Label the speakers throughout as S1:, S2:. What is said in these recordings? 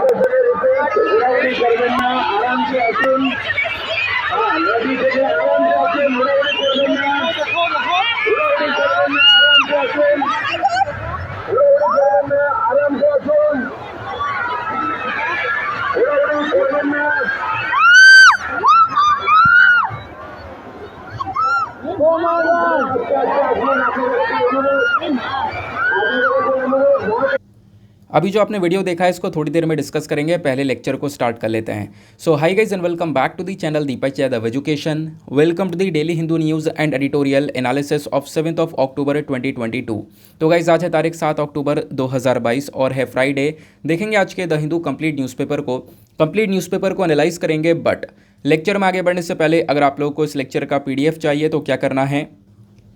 S1: उडाउडी करताना आरामशी असून नदी থেকে आरामशी असून उडाउडी करताना आरामशी असून आरामशी असून उडाउडी करताना
S2: अभी जो आपने वीडियो देखा है इसको थोड़ी देर में डिस्कस करेंगे, पहले लेक्चर को स्टार्ट कर लेते हैं। So hi guys and welcome back to the channel Deepak Yadav education. Welcome to the daily Hindu news and editorial analysis of 7 October 2022। तो गाइस आज है तारीख 7 अक्टूबर 2022 और है फ्राइडे। देखेंगे आज के द हिंदू कंप्लीट न्यूज़पेपर को एनालाइज करेंगे। बट लेक्चर में आगे बढ़ने से पहले अगर आप लोगों को इस लेक्चर का PDF चाहिए तो क्या करना है,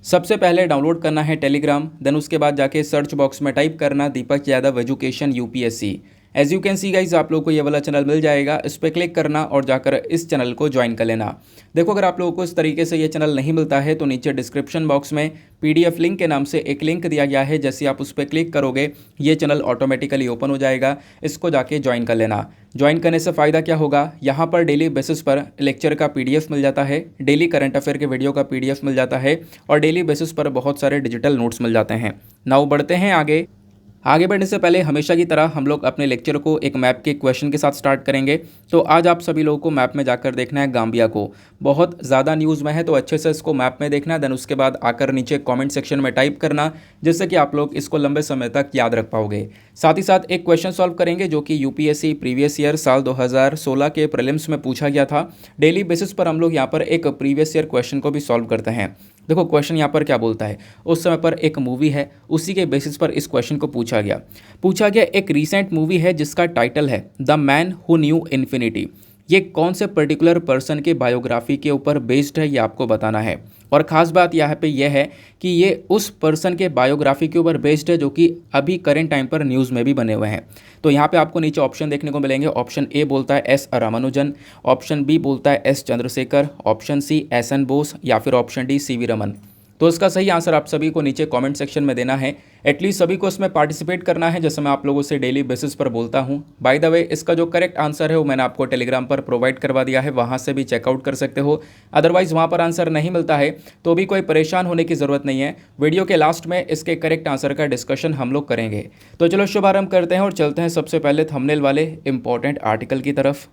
S2: सबसे पहले डाउनलोड करना है टेलीग्राम, देन उसके बाद जाके सर्च बॉक्स में टाइप करना Deepak Yadav education UPSC। As you can see guys आप लोग को ये वाला चैनल मिल जाएगा, इस पर क्लिक करना और जाकर इस चैनल को ज्वाइन कर लेना। देखो अगर आप लोगों को इस तरीके से ये चैनल नहीं मिलता है तो नीचे डिस्क्रिप्शन बॉक्स में PDF लिंक के नाम से एक लिंक दिया गया है, जैसे आप उस पर क्लिक करोगे ये चैनल ऑटोमेटिकली ओपन हो जाएगा, इसको जाके ज्वाइन कर लेना। ज्वाइन करने से फ़ायदा क्या होगा, यहाँ पर डेली बेसिस पर लेक्चर का PDF मिल जाता है, डेली करंट अफेयर के वीडियो का PDF मिल जाता है और डेली बेसिस पर बहुत सारे डिजिटल नोट्स मिल जाते हैं। नाउ बढ़ते हैं आगे बढ़ने से पहले हमेशा की तरह हम लोग अपने लेक्चर को एक मैप के क्वेश्चन के साथ स्टार्ट करेंगे। तो आज आप सभी लोगों को मैप में जाकर देखना है गाम्बिया को, बहुत ज़्यादा न्यूज़ में है तो अच्छे से इसको मैप में देखना, देन उसके बाद आकर नीचे कमेंट सेक्शन में टाइप करना, जिससे कि आप लोग इसको लंबे समय तक याद रख पाओगे। साथ ही साथ एक क्वेश्चन सॉल्व करेंगे जो कि UPSC प्रीवियस ईयर साल 2016 के प्रीलिम्स में पूछा गया था। डेली बेसिस पर हम लोग यहाँ पर एक प्रीवियस ईयर क्वेश्चन को भी सॉल्व करते हैं। देखो क्वेश्चन यहाँ पर क्या बोलता है, उस समय पर एक मूवी है, उसी के बेसिस पर इस क्वेश्चन को पूछा गया एक रीसेंट मूवी है जिसका टाइटल है the man who knew infinity. ये कौन से पर्टिकुलर पर्सन के बायोग्राफी के ऊपर बेस्ड है ये आपको बताना है। और ख़ास बात यहाँ पे यह है कि ये उस पर्सन के बायोग्राफी के ऊपर बेस्ड है जो कि अभी करेंट टाइम पर न्यूज़ में भी बने हुए हैं। तो यहाँ पे आपको नीचे ऑप्शन देखने को मिलेंगे। ऑप्शन A बोलता है S रामानुजन, ऑप्शन B बोलता है S Chandrashekhar, option C SN Bose या फिर ऑप्शन D CV रमन। तो इसका सही आंसर आप सभी को नीचे कमेंट सेक्शन में देना है। एटलीस्ट सभी को इसमें पार्टिसिपेट करना है, जैसे मैं आप लोगों से डेली बेसिस पर बोलता हूं। बाय द वे इसका जो करेक्ट आंसर है वो मैंने आपको टेलीग्राम पर प्रोवाइड करवा दिया है, वहां से भी चेकआउट कर सकते हो। अदरवाइज वहां पर आंसर नहीं मिलता है तो भी कोई परेशान होने की ज़रूरत नहीं है। वीडियो के लास्ट में इसके करेक्ट आंसर का डिस्कशन हम लोग करेंगे। तो चलो शुभारंभ करते हैं और चलते हैं सबसे पहले थंबनेल वाले इंपॉर्टेंट आर्टिकल की तरफ।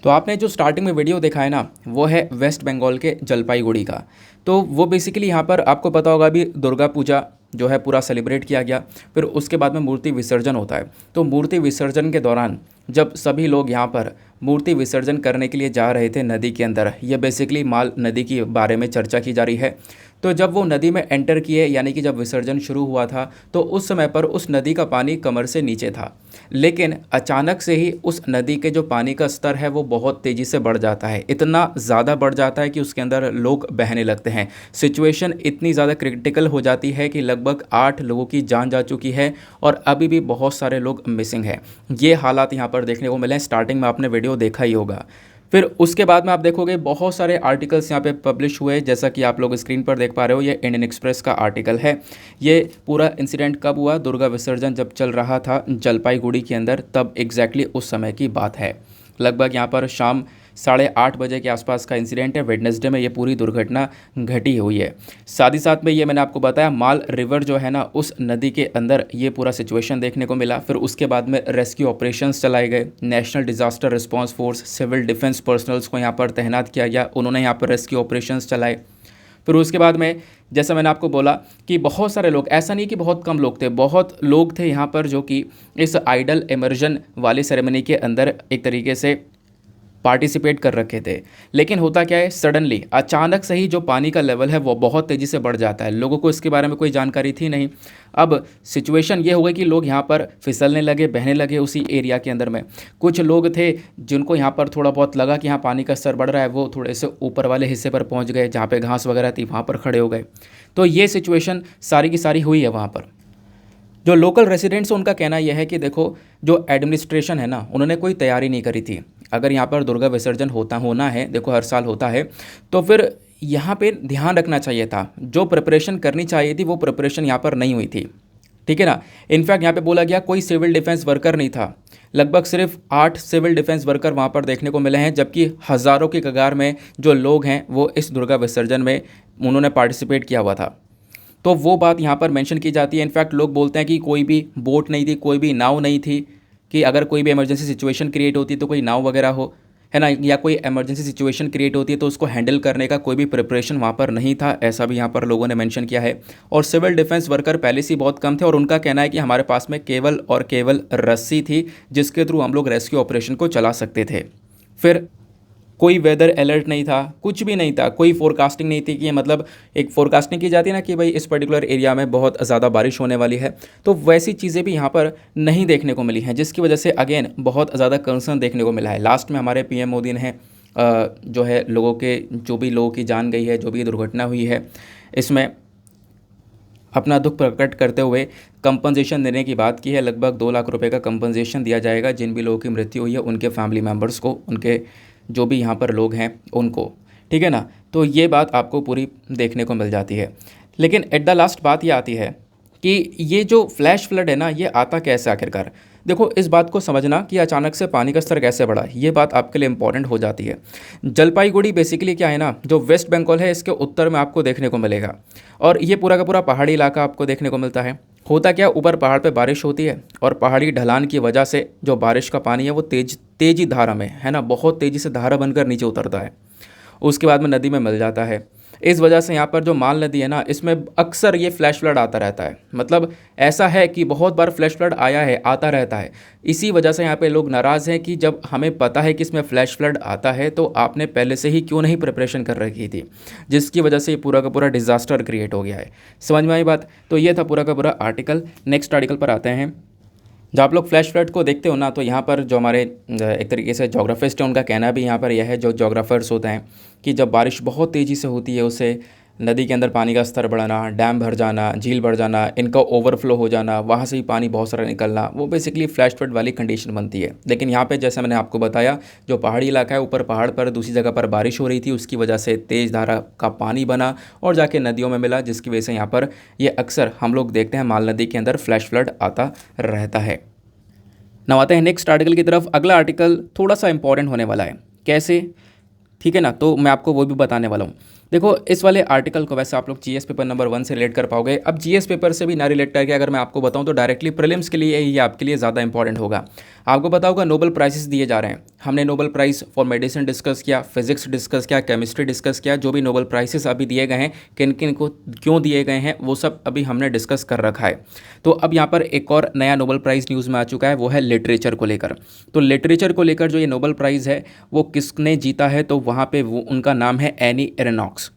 S2: तो आपने जो स्टार्टिंग में वीडियो देखा है ना, वो है वेस्ट बंगाल के जलपाईगुड़ी का। तो वो बेसिकली यहाँ पर आपको पता होगा अभी दुर्गा पूजा जो है पूरा सेलिब्रेट किया गया, फिर उसके बाद में मूर्ति विसर्जन होता है। तो मूर्ति विसर्जन के दौरान जब सभी लोग यहाँ पर मूर्ति विसर्जन करने के लिए जा रहे थे नदी के अंदर, ये बेसिकली माल नदी के बारे में चर्चा की जा रही है। तो जब वो नदी में एंटर किए, यानी कि जब विसर्जन शुरू हुआ था, तो उस समय पर उस नदी का पानी कमर से नीचे था। लेकिन अचानक से ही उस नदी के जो पानी का स्तर है वो बहुत तेज़ी से बढ़ जाता है, इतना ज़्यादा बढ़ जाता है कि उसके अंदर लोग बहने लगते हैं। सिचुएशन इतनी ज़्यादा क्रिटिकल हो जाती है कि लगभग 8 लोगों की जान जा चुकी है और अभी भी बहुत सारे लोग मिसिंग हैं। ये हालात यहाँ पर देखने को मिले। स्टार्टिंग में आपने वीडियो देखा ही होगा। फिर उसके बाद में आप देखोगे बहुत सारे आर्टिकल्स यहाँ पे पब्लिश हुए, जैसा कि आप लोग स्क्रीन पर देख पा रहे हो। ये इंडियन एक्सप्रेस का आर्टिकल है। ये पूरा इंसिडेंट कब हुआ, दुर्गा विसर्जन जब चल रहा था जलपाईगुड़ी के अंदर, तब एग्जैक्टली उस समय की बात है। लगभग यहाँ पर शाम 8:30 बजे के आसपास का इंसिडेंट है। वेडनेसडे में ये पूरी दुर्घटना घटी हुई है। साथ ही साथ में ये मैंने आपको बताया माल रिवर जो है ना, उस नदी के अंदर ये पूरा सिचुएशन देखने को मिला। फिर उसके बाद में रेस्क्यू ऑपरेशंस चलाए गए, national disaster response force, civil defence personnels को यहाँ पर तैनात किया गया, उन्होंने यहाँ पर रेस्क्यू ऑपरेशंस चलाए। फिर उसके बाद में जैसा मैंने आपको बोला कि बहुत सारे लोग, ऐसा नहीं कि बहुत कम लोग थे, बहुत लोग थे यहाँ पर जो कि इस आइडल इमर्जन वाली सेरेमनी के अंदर एक तरीके से पार्टिसिपेट कर रखे थे। लेकिन होता क्या है, सडनली अचानक से ही जो पानी का लेवल है वो बहुत तेज़ी से बढ़ जाता है। लोगों को इसके बारे में कोई जानकारी थी नहीं। अब सिचुएशन ये हो गई कि लोग यहाँ पर फिसलने लगे, बहने लगे उसी एरिया के अंदर में। कुछ लोग थे जिनको यहाँ पर थोड़ा बहुत लगा कि यहाँ पानी का स्तर बढ़ रहा है, वो थोड़े से ऊपर वाले हिस्से पर पहुँच गए जहाँ पर घास वगैरह थी, वहाँ पर खड़े हो गए। तो ये सिचुएशन सारी की सारी हुई है वहाँ पर। जो लोकल रेसिडेंट्स उनका कहना यह है कि देखो जो एडमिनिस्ट्रेशन है ना, उन्होंने कोई तैयारी नहीं करी थी। अगर यहाँ पर दुर्गा विसर्जन होना है, देखो हर साल होता है, तो फिर यहाँ पे ध्यान रखना चाहिए था। जो प्रिपरेशन करनी चाहिए थी वो प्रिपरेशन यहाँ पर नहीं हुई थी। ठीक है ना। इनफैक्ट यहाँ पे बोला गया कोई सिविल डिफेंस वर्कर नहीं था, लगभग सिर्फ 8 सिविल डिफेंस वर्कर वहाँ पर देखने को मिले हैं, जबकि हज़ारों की कगार में जो लोग हैं वो इस दुर्गा विसर्जन में उन्होंने पार्टिसिपेट किया हुआ था। तो वो बात यहाँ पर मेंशन की जाती है। इनफैक्ट लोग बोलते हैं कि कोई भी बोट नहीं थी, कोई भी नाव नहीं थी, कि अगर कोई भी इमरजेंसी सिचुएशन क्रिएट होती तो कोई नाव वगैरह हो, है ना, या कोई इमरजेंसी सिचुएशन क्रिएट होती है तो उसको हैंडल करने का कोई भी प्रिपरेशन वहाँ पर नहीं था, ऐसा भी यहाँ पर लोगों ने मेंशन किया है। और सिविल डिफेंस वर्कर पहले से ही बहुत कम थे और उनका कहना है कि हमारे पास में केवल और केवल रस्सी थी जिसके थ्रू हम लोग रेस्क्यू ऑपरेशन को चला सकते थे। फिर कोई वेदर अलर्ट नहीं था, कुछ भी नहीं था, कोई फोरकास्टिंग नहीं थी कि मतलब एक फोरकास्टिंग की जाती है ना कि भाई इस पर्टिकुलर एरिया में बहुत ज़्यादा बारिश होने वाली है, तो वैसी चीज़ें भी यहाँ पर नहीं देखने को मिली हैं, जिसकी वजह से अगेन बहुत ज़्यादा कंसर्न देखने को मिला है। लास्ट में हमारे पीएम मोदी ने जो है लोगों के जो भी लोगों की जान गई है, जो भी दुर्घटना हुई है, इसमें अपना दुख प्रकट करते हुए कंपनसेशन देने की बात की है। लगभग 2 लाख रुपए का कंपनसेशन दिया जाएगा जिन भी लोगों की मृत्यु हुई है उनके फैमिली मेम्बर्स को, उनके जो भी यहाँ पर लोग हैं उनको, ठीक है ना। तो ये बात आपको पूरी देखने को मिल जाती है। लेकिन एट द लास्ट बात ये आती है कि ये जो फ्लैश फ्लड है ना, ये आता कैसे आखिरकार। देखो, इस बात को समझना कि अचानक से पानी का स्तर कैसे बढ़ा, ये बात आपके लिए इंपॉर्टेंट हो जाती है। जलपाईगुड़ी बेसिकली क्या है ना, जो वेस्ट बंगाल है इसके उत्तर में आपको देखने को मिलेगा, और ये पूरा का पूरा पहाड़ी इलाका आपको देखने को मिलता है। होता क्या, ऊपर पहाड़ पे बारिश होती है और पहाड़ी ढलान की वजह से जो बारिश का पानी है वो तेजी धारा में, है ना, बहुत तेज़ी से धारा बनकर नीचे उतरता है, उसके बाद में नदी में मिल जाता है। इस वजह से यहाँ पर जो माल नदी है ना, इसमें अक्सर ये फ्लैश फ्लड आता रहता है। मतलब ऐसा है कि बहुत बार फ्लैश फ्लड आया है, आता रहता है। इसी वजह से यहाँ पे लोग नाराज़ हैं कि जब हमें पता है कि इसमें फ्लैश फ्लड आता है तो आपने पहले से ही क्यों नहीं प्रिपरेशन कर रखी थी, जिसकी वजह से ये पूरा का पूरा डिज़ास्टर क्रिएट हो गया है। समझ में आई बात। तो ये था पूरा का पूरा आर्टिकल। नेक्स्ट आर्टिकल पर आते हैं। जब आप लोग फ्लैश फ्लड को देखते हो ना, तो यहाँ पर जो हमारे एक तरीके से जोग्राफिस्ट हैं उनका कहना भी यहाँ पर यह है, जो जोग्राफर्स होते हैं, कि जब बारिश बहुत तेज़ी से होती है उससे नदी के अंदर पानी का स्तर बढ़ना, डैम भर जाना, झील भर जाना, इनका ओवरफ्लो हो जाना, वहाँ से ही पानी बहुत सारा निकलना, वो बेसिकली फ्लैश फ्लड वाली कंडीशन बनती है। लेकिन यहाँ पे जैसे मैंने आपको बताया, जो पहाड़ी इलाका है, ऊपर पहाड़ पर दूसरी जगह पर बारिश हो रही थी, उसकी वजह से तेज़ धारा का पानी बना और जाके नदियों में मिला, जिसकी वजह से यहाँ पर ये अक्सर हम लोग देखते हैं माल नदी के अंदर फ्लैश फ्लड आता रहता है। now आते हैं नेक्स्ट आर्टिकल की तरफ। अगला आर्टिकल थोड़ा सा इंपॉर्टेंट होने वाला है। कैसे, ठीक है ना, तो मैं आपको वो भी बताने वाला हूँ। देखो, इस वाले आर्टिकल को वैसे आप लोग जीएस पेपर नंबर 1 से रिलेट कर पाओगे। अब जीएस पेपर से भी ना रिलेट करके अगर मैं आपको बताऊं तो डायरेक्टली प्रीलिम्स के लिए ये आपके लिए ज़्यादा इंपॉर्टेंट होगा। आपको पता होगा नोबेल प्राइजेस दिए जा रहे हैं। हमने Nobel prize for medicine discuss किया, फिजिक्स डिस्कस किया, केमिस्ट्री डिस्कस किया। जो भी नोबेल प्राइजेस अभी दिए गए हैं, किन किन को क्यों दिए गए हैं, वो सब अभी हमने डिस्कस कर रखा है। तो अब यहाँ पर एक और नया नोबेल प्राइज़ न्यूज़ में आ चुका है, वो है लिटरेचर को लेकर। तो लिटरेचर को लेकर जो ये नोबेल प्राइज़ है वो किसने जीता है, तो वहाँ पर वो उनका नाम है एनी एरनॉक्स,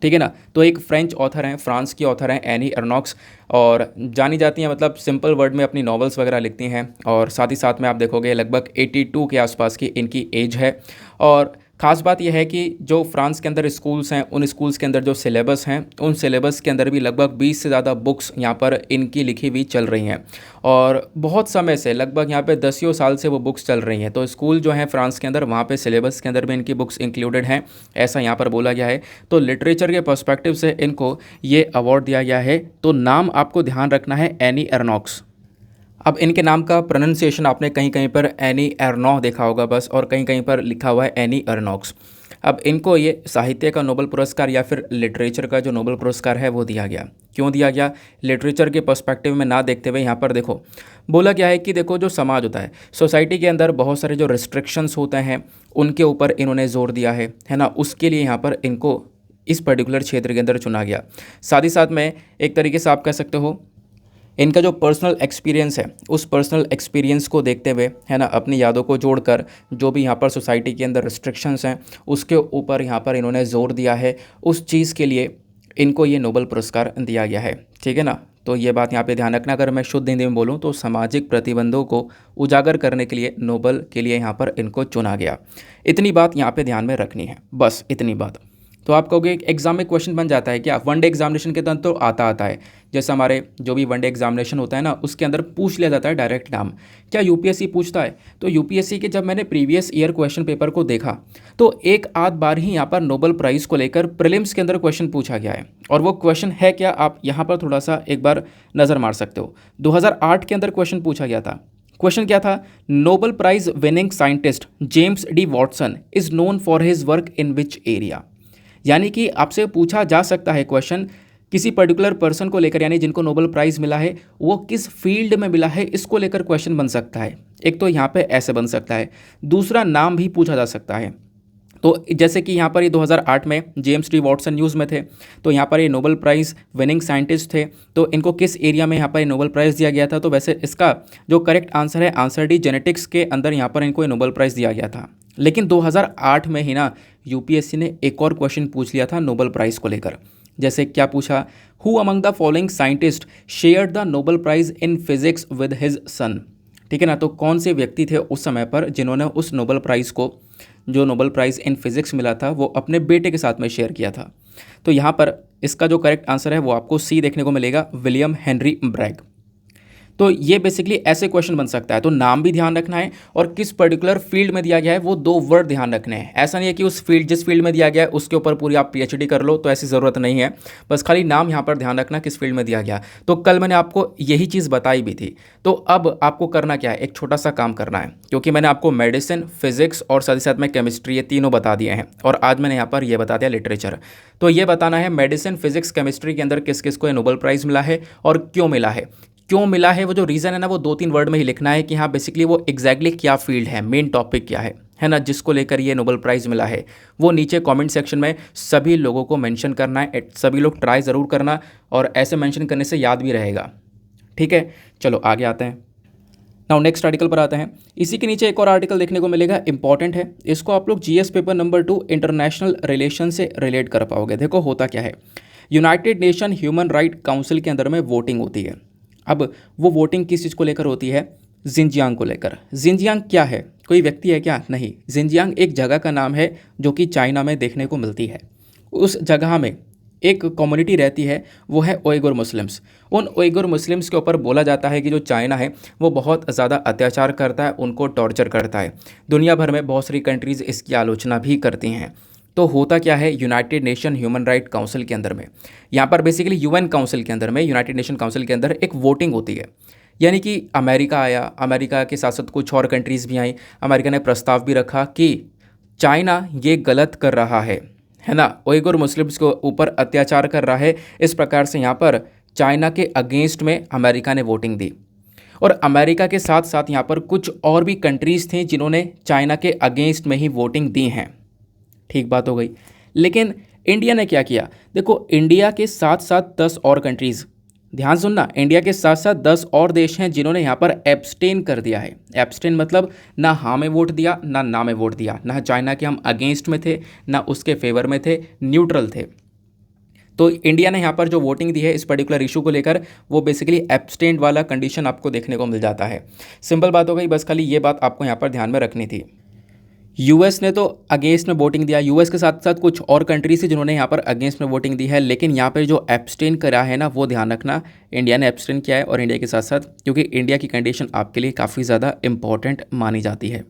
S2: ठीक है ना। तो एक फ्रेंच ऑथर हैं, फ्रांस की ऑथर हैं एनी एरनॉक्स, और जानी जाती हैं, मतलब सिंपल वर्ड में अपनी नॉवेल्स वगैरह लिखती हैं। और साथ ही साथ में आप देखोगे लगभग 82 के आसपास की इनकी एज है। और ख़ास बात यह है कि जो फ्रांस के अंदर स्कूल्स हैं, उन स्कूल्स के अंदर जो सिलेबस हैं, उन सिलेबस के अंदर भी लगभग 20 से ज़्यादा बुक्स यहाँ पर इनकी लिखी हुई चल रही हैं। और बहुत समय से, लगभग यहाँ पे 10 साल से वो बुक्स चल रही हैं। तो स्कूल जो हैं फ्रांस के अंदर, वहाँ पे सिलेबस के अंदर भी इनकी बुक्स इंक्लूडेड हैं, ऐसा यहाँ पर बोला गया है। तो लिटरेचर के पर्सपेक्टिव से इनको ये अवार्ड दिया गया है। तो नाम आपको ध्यान रखना है एनी एरनॉक्स। अब इनके नाम का प्रोनाउंसिएशन आपने कहीं कहीं पर एनी एरनॉ देखा होगा बस, और कहीं कहीं पर लिखा हुआ है एनी एरनॉक्स। अब इनको ये साहित्य का नोबेल पुरस्कार या फिर लिटरेचर का जो नोबेल पुरस्कार है वो दिया गया। क्यों दिया गया? लिटरेचर के पर्सपेक्टिव में ना देखते हुए यहाँ पर देखो, बोला गया है कि देखो जो समाज होता है, सोसाइटी के अंदर बहुत सारे जो रिस्ट्रिक्शंस होते हैं उनके ऊपर इन्होंने जोर दिया है ना। उसके लिए यहाँ पर इनको इस पर्टिकुलर क्षेत्र के अंदर चुना गया। साथ ही साथ में एक तरीके से आप कह सकते हो इनका जो पर्सनल एक्सपीरियंस है, उस पर्सनल एक्सपीरियंस को देखते हुए, है ना, अपनी यादों को जोड़कर जो भी यहाँ पर सोसाइटी के अंदर रिस्ट्रिक्शंस हैं उसके ऊपर यहाँ पर इन्होंने ज़ोर दिया है। उस चीज़ के लिए इनको ये नोबेल पुरस्कार दिया गया है, ठीक है ना। तो ये बात यहाँ पे ध्यान रखना। अगर मैं शुद्ध हिंदी में बोलूँ तो सामाजिक प्रतिबंधों को उजागर करने के लिए नोबेल के लिए यहाँ पर इनको चुना गया। इतनी बात यहाँ पर ध्यान में रखनी है, बस इतनी बात, तो आप कहोगे एग्जाम में क्वेश्चन बन जाता है क्या? वनडे एग्जामिनेशन के अंदर तो आता है, जैसे हमारे जो भी वनडे एग्जामिनेशन होता है ना, उसके अंदर पूछ लिया जाता है डायरेक्ट नाम। क्या यूपीएससी पूछता है? तो यूपीएससी के जब मैंने प्रीवियस ईयर क्वेश्चन पेपर को देखा तो एक आध बार ही यहाँ पर नोबेल प्राइज़ को लेकर प्रीलिम्स के अंदर क्वेश्चन पूछा गया है। और वो क्वेश्चन है क्या, आप यहाँ पर थोड़ा सा एक बार नज़र मार सकते हो। 2008 के अंदर क्वेश्चन पूछा गया था। क्वेश्चन क्या था? Nobel prize winning scientist James D Watson is known for his work in which area. यानी कि आपसे पूछा जा सकता है क्वेश्चन किसी पर्टिकुलर पर्सन को लेकर, यानी जिनको नोबेल प्राइज़ मिला है वो किस फील्ड में मिला है, इसको लेकर क्वेश्चन बन सकता है। एक तो यहाँ पे ऐसे बन सकता है, दूसरा नाम भी पूछा जा सकता है। तो जैसे कि यहाँ पर ये 2008 में जेम्स डी वॉटसन न्यूज़ में थे, तो यहाँ पर ये नोबेल प्राइज़ विनिंग साइंटिस्ट थे, तो इनको किस एरिया में यहाँ पर नोबेल प्राइज़ दिया गया था? तो वैसे इसका जो करेक्ट आंसर है आंसर डी, जेनेटिक्स के अंदर यहाँ पर इनको नोबेल प्राइज़ दिया गया था। लेकिन 2008 में ही ना यूपीएससी ने एक और क्वेश्चन पूछ लिया था नोबेल प्राइज़ को लेकर। जैसे क्या पूछा? Who among the following scientist shared the Nobel prize in physics with his son. ठीक है ना, तो कौन से व्यक्ति थे उस समय पर जिन्होंने उस नोबेल प्राइज़ को, जो नोबेल प्राइज़ इन फिजिक्स मिला था, वो अपने बेटे के साथ में शेयर किया था? तो यहाँ पर इसका जो करेक्ट आंसर है वो आपको सी देखने को मिलेगा, विलियम हेनरी ब्रैग। तो ये बेसिकली ऐसे क्वेश्चन बन सकता है। तो नाम भी ध्यान रखना है और किस पर्टिकुलर फील्ड में दिया गया है वो 2 वर्ड ध्यान रखने हैं। ऐसा नहीं है कि उस फील्ड, जिस फील्ड में दिया गया है उसके ऊपर पूरी आप पीएचडी कर लो, तो ऐसी ज़रूरत नहीं है। बस खाली नाम यहाँ पर ध्यान रखना किस फील्ड में दिया गया। तो कल मैंने आपको यही चीज़ बताई भी थी। तो अब आपको करना क्या है, एक छोटा सा काम करना है, क्योंकि मैंने आपको मेडिसिन, फिजिक्स और साथ ही साथ में केमिस्ट्री, ये तीनों बता दिए हैं। और आज मैंने यहाँ पर ये बता दिया लिटरेचर। तो ये बताना है मेडिसिन, फिजिक्स, केमिस्ट्री के अंदर किस किस को नोबेल प्राइज़ मिला है और क्यों मिला है। क्यों मिला है, वो जो रीज़न है ना, वो 2-3 वर्ड में ही लिखना है कि हाँ बेसिकली वो एग्जैक्टली क्या फील्ड है, मेन टॉपिक क्या है ना, जिसको लेकर ये नोबेल प्राइज़ मिला है। वो नीचे कमेंट सेक्शन में सभी लोगों को मेंशन करना है। सभी लोग ट्राई ज़रूर करना, और ऐसे मेंशन करने से याद भी रहेगा। ठीक है, चलो आगे आते हैं। नाउ नेक्स्ट आर्टिकल पर आते हैं। इसी के नीचे एक और आर्टिकल देखने को मिलेगा, इंपॉर्टेंट है। इसको आप लोग GS paper number 2 international relation से रिलेट कर पाओगे। देखो होता क्या है, United nation human right council के अंदर में वोटिंग होती है। अब वो वोटिंग किस चीज़ को लेकर होती है? जिनजियांग को लेकर। जिनजियांग क्या है, कोई व्यक्ति है क्या? नहीं, जिनजियांग एक जगह का नाम है जो कि चाइना में देखने को मिलती है। उस जगह में एक कम्युनिटी रहती है, वो है उइगुर मुस्लिम्स। उन उइगुर मुस्लिम्स के ऊपर बोला जाता है कि जो चाइना है वो बहुत ज़्यादा अत्याचार करता है, उनको टॉर्चर करता है। दुनिया भर में बहुत सारी कंट्रीज़ इसकी आलोचना भी करती हैं। तो होता क्या है, United nation human right council के अंदर में, यहाँ पर बेसिकली यूएन काउंसिल के अंदर में, यूनाइटेड नेशन काउंसिल के अंदर एक वोटिंग होती है। यानी कि अमेरिका आया, अमेरिका के साथ साथ कुछ और कंट्रीज़ भी आई। अमेरिका ने प्रस्ताव भी रखा कि चाइना ये गलत कर रहा है ना, उइगुर मुस्लिम्स के ऊपर अत्याचार कर रहा है। इस प्रकार से यहाँ पर चाइना के अगेंस्ट में अमेरिका ने वोटिंग दी। और अमेरिका के साथ साथ यहाँ पर कुछ और भी कंट्रीज़ थी जिन्होंने चाइना के अगेंस्ट में ही वोटिंग दी हैं। ठीक बात हो गई। लेकिन इंडिया ने क्या किया? देखो, इंडिया के साथ साथ 10 और कंट्रीज़, ध्यान सुनना, इंडिया के साथ साथ 10 और देश हैं जिन्होंने यहाँ पर एब्सटेन कर दिया है। एब्सटेन मतलब ना हाँ में वोट दिया, ना में वोट दिया, ना चाइना के हम अगेंस्ट में थे, ना उसके फेवर में थे, न्यूट्रल थे। तो इंडिया ने यहाँ पर जो वोटिंग दी है इस पर्टिकुलर इशू को लेकर, वो बेसिकली एब्सटेन वाला कंडीशन आपको देखने को मिल जाता है। सिंपल बात हो गई, बस खाली ये बात आपको यहाँ पर ध्यान में रखनी थी। यूएस ने तो अगेंस्ट में वोटिंग दिया, यूएस के साथ साथ कुछ और कंट्रीज थी जिन्होंने यहाँ पर अगेंस्ट में वोटिंग दी है। लेकिन यहाँ पर जो एब्सटेन करा है ना, वो ध्यान रखना, इंडिया ने एब्सटेन किया है। और इंडिया के साथ साथ, क्योंकि इंडिया की कंडीशन आपके लिए काफ़ी ज़्यादा इंपॉर्टेंट मानी जाती है।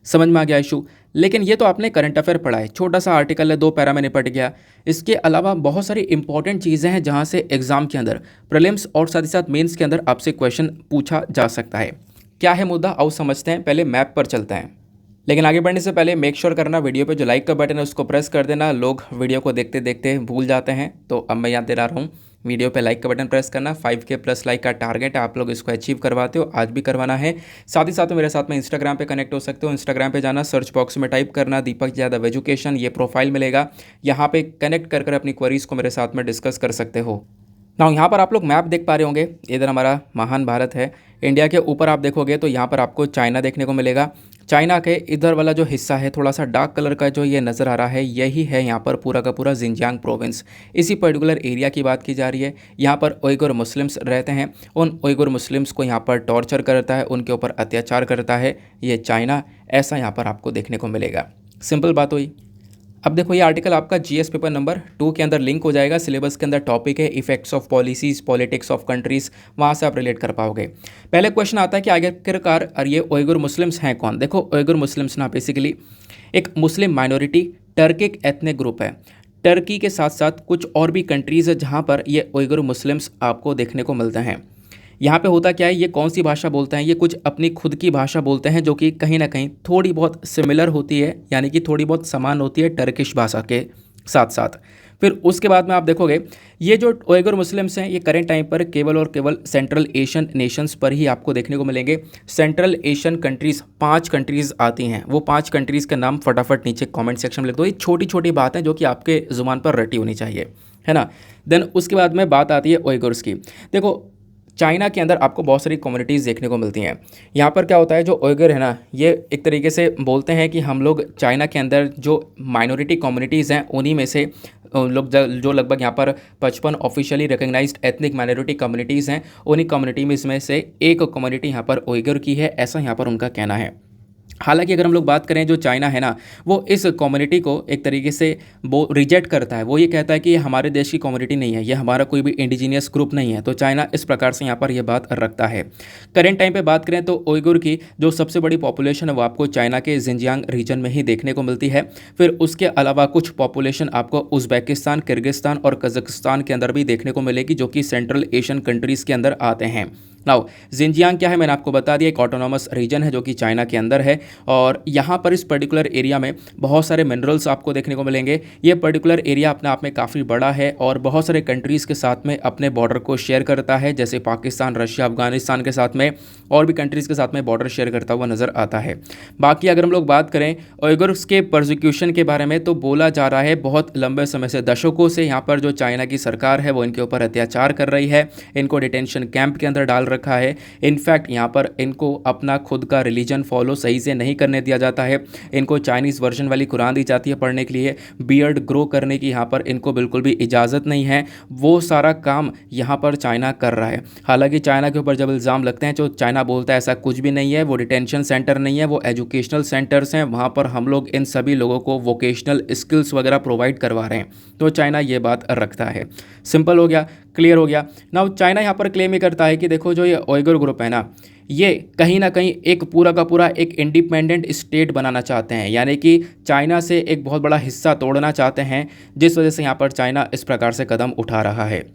S2: समझ में आ गया इशू? लेकिन ये तो आपने करंट अफेयर पढ़ा है, छोटा सा आर्टिकल है, 2 पैरा में निपट गया। इसके अलावा बहुत सारी इंपॉर्टेंट चीज़ें हैं जहाँ से एग्जाम के अंदर, प्रीलिम्स और साथ ही साथ मेंस के अंदर आपसे क्वेश्चन पूछा जा सकता है। क्या है मुद्दा, आओ समझते हैं। पहले मैप पर चलते हैं, लेकिन आगे बढ़ने से पहले मेक श्योर करना वीडियो पे जो लाइक का बटन है उसको प्रेस कर देना। लोग वीडियो को देखते देखते भूल जाते हैं, तो अब मैं याद दिला रहा हूँ, वीडियो पे लाइक का बटन प्रेस करना। 5K प्लस लाइक का टारगेट है, आप लोग इसको अचीव करवाते हो, आज भी करवाना है। साथ ही साथ मेरे साथ में इंस्टाग्राम पे कनेक्ट हो सकते हो। इंस्टाग्राम पे जाना, सर्च बॉक्स में टाइप करना दीपक यादव एजुकेशन, ये प्रोफाइल मिलेगा। यहाँ पे कनेक्ट कर अपनी क्वेरीज़ को मेरे साथ में डिस्कस कर सकते हो। ना यहाँ पर आप लोग मैप देख पा रहे होंगे, इधर हमारा महान भारत है। इंडिया के ऊपर आप देखोगे तो यहाँ पर आपको चाइना देखने को मिलेगा। चाइना के इधर वाला जो हिस्सा है, थोड़ा सा डार्क कलर का जो ये नज़र आ रहा है, यही है यहाँ पर पूरा का पूरा जिनजियांग प्रोविंस। इसी पर्टिकुलर एरिया की बात की जा रही है। यहाँ पर उइगुर मुस्लिम्स रहते हैं। उन उइगुर मुस्लिम्स को यहाँ पर टॉर्चर करता है, उनके ऊपर अत्याचार करता है ये चाइना। ऐसा यहाँ पर आपको देखने को मिलेगा। सिंपल बात हुई। अब देखो ये आर्टिकल आपका जीएस पेपर नंबर 2 के अंदर लिंक हो जाएगा। सिलेबस के अंदर टॉपिक है effects of policies politics of countries, वहाँ से आप रिलेट कर पाओगे। पहले क्वेश्चन आता है कि आखिरकार और ये उइगुर मुस्लिम्स हैं कौन। देखो उइगुर मुस्लिम्स ना बेसिकली एक मुस्लिम माइनॉरिटी टर्किक एथनिक ग्रुप है। टर्की के साथ साथ कुछ और भी कंट्रीज़ है जहाँ पर ये उइगुर मुस्लिम्स आपको देखने को मिलते हैं। यहाँ पे होता क्या है, ये कौन सी भाषा बोलते हैं, ये कुछ अपनी खुद की भाषा बोलते हैं जो कि कहीं ना कहीं थोड़ी बहुत सिमिलर होती है, यानी कि थोड़ी बहुत समान होती है टर्किश भाषा के साथ साथ। फिर उसके बाद में आप देखोगे ये जो उइगुर मुस्लिम्स हैं ये करेंट टाइम पर केवल और केवल सेंट्रल एशियन नेशंस पर ही आपको देखने को मिलेंगे। सेंट्रल एशियन कंट्रीज़ 5 कंट्रीज़ आती हैं, वो 5 कंट्रीज़ के नाम फटाफट नीचे कमेंट सेक्शन में लिख दो। ये छोटी छोटी बातें जो कि आपके ज़ुबान पर रटी होनी चाहिए, है ना। देन उसके बाद में बात आती है उइगुर्स की। देखो चाइना के अंदर आपको बहुत सारी कम्युनिटीज़ देखने को मिलती हैं। यहाँ पर क्या होता है, जो उइगर है ना, ये एक तरीके से बोलते हैं कि हम लोग चाइना के अंदर जो माइनॉरिटी कम्युनिटीज़ हैं उन्हीं में से लोग जो लगभग यहाँ पर 55 officially recognised ethnic minority communities हैं, उन्हीं कम्युनिटी में इसमें से एक कम्युनिटी यहाँ पर उइगर की है, ऐसा यहाँ पर उनका कहना है। हालांकि अगर हम लोग बात करें जो चाइना है ना, वो इस कम्युनिटी को एक तरीके से वो रिजेक्ट करता है। वो ये कहता है कि ये हमारे देश की कम्युनिटी नहीं है, ये हमारा कोई भी इंडिजीनियस ग्रुप नहीं है। तो चाइना इस प्रकार से यहाँ पर यह बात रखता है। करेंट टाइम पे बात करें तो उइगुर की जो सबसे बड़ी पॉपुलेशन है वो आपको चाइना के जिनजियांग रीजन में ही देखने को मिलती है। फिर उसके अलावा कुछ पॉपुलेशन आपको उज़्बेकिस्तान, किर्गिस्तान और कजाकिस्तान के अंदर भी देखने को मिलेगी, जो कि सेंट्रल एशियन कंट्रीज़ के अंदर आते हैं। नाउ जिनजियांग क्या है, मैंने आपको बता दिया, एक ऑटोनॉमस रीजन है जो कि चाइना के अंदर है। और यहाँ पर इस पर्टिकुलर एरिया में बहुत सारे मिनरल्स आपको देखने को मिलेंगे। ये पर्टिकुलर एरिया अपने आप में काफ़ी बड़ा है और बहुत सारे कंट्रीज़ के साथ में अपने बॉर्डर को शेयर करता है, जैसे पाकिस्तान, रशिया, अफगानिस्तान के साथ में और भी कंट्रीज़ के साथ में बॉर्डर शेयर करता हुआ नज़र आता है। बाकी अगर हम लोग बात करें उइगुर्स के प्रोसिक्यूशन के बारे में, तो बोला जा रहा है बहुत लंबे समय से, दशकों से यहाँ पर जो चाइना की सरकार है वो इनके ऊपर अत्याचार कर रही है, इनको डिटेंशन कैंप के अंदर डाल रखा है। इनफैक्ट यहाँ पर इनको अपना खुद का रिलीजन फॉलो सही से नहीं करने दिया जाता है। इनको चाइनीज़ वर्जन वाली कुरान दी जाती है पढ़ने के लिए, बियर्ड ग्रो करने की यहाँ पर इनको बिल्कुल भी इजाज़त नहीं है। वो सारा काम यहाँ पर चाइना कर रहा है। हालांकि चाइना के ऊपर जब इल्ज़ाम लगते हैं तो चाइना बोलता है ऐसा कुछ भी नहीं है, वो डिटेंशन सेंटर नहीं है, वो एजुकेशनल सेंटर्स हैं, वहाँ पर हम लोग इन सभी लोगों को वोकेशनल स्किल्स वगैरह प्रोवाइड करवा रहे हैं। तो चाइना ये बात रखता है। सिंपल हो गया, क्लियर हो गया। नाउ चाइना यहाँ पर क्लेम ही करता है कि देखो जो ये उइगर ग्रुप है ना, ये कहीं ना कहीं एक पूरा का पूरा एक इंडिपेंडेंट स्टेट बनाना चाहते हैं, यानी कि चाइना से एक बहुत बड़ा हिस्सा तोड़ना चाहते हैं, जिस वजह से यहाँ पर चाइना इस प्रकार से कदम उठा रहा है।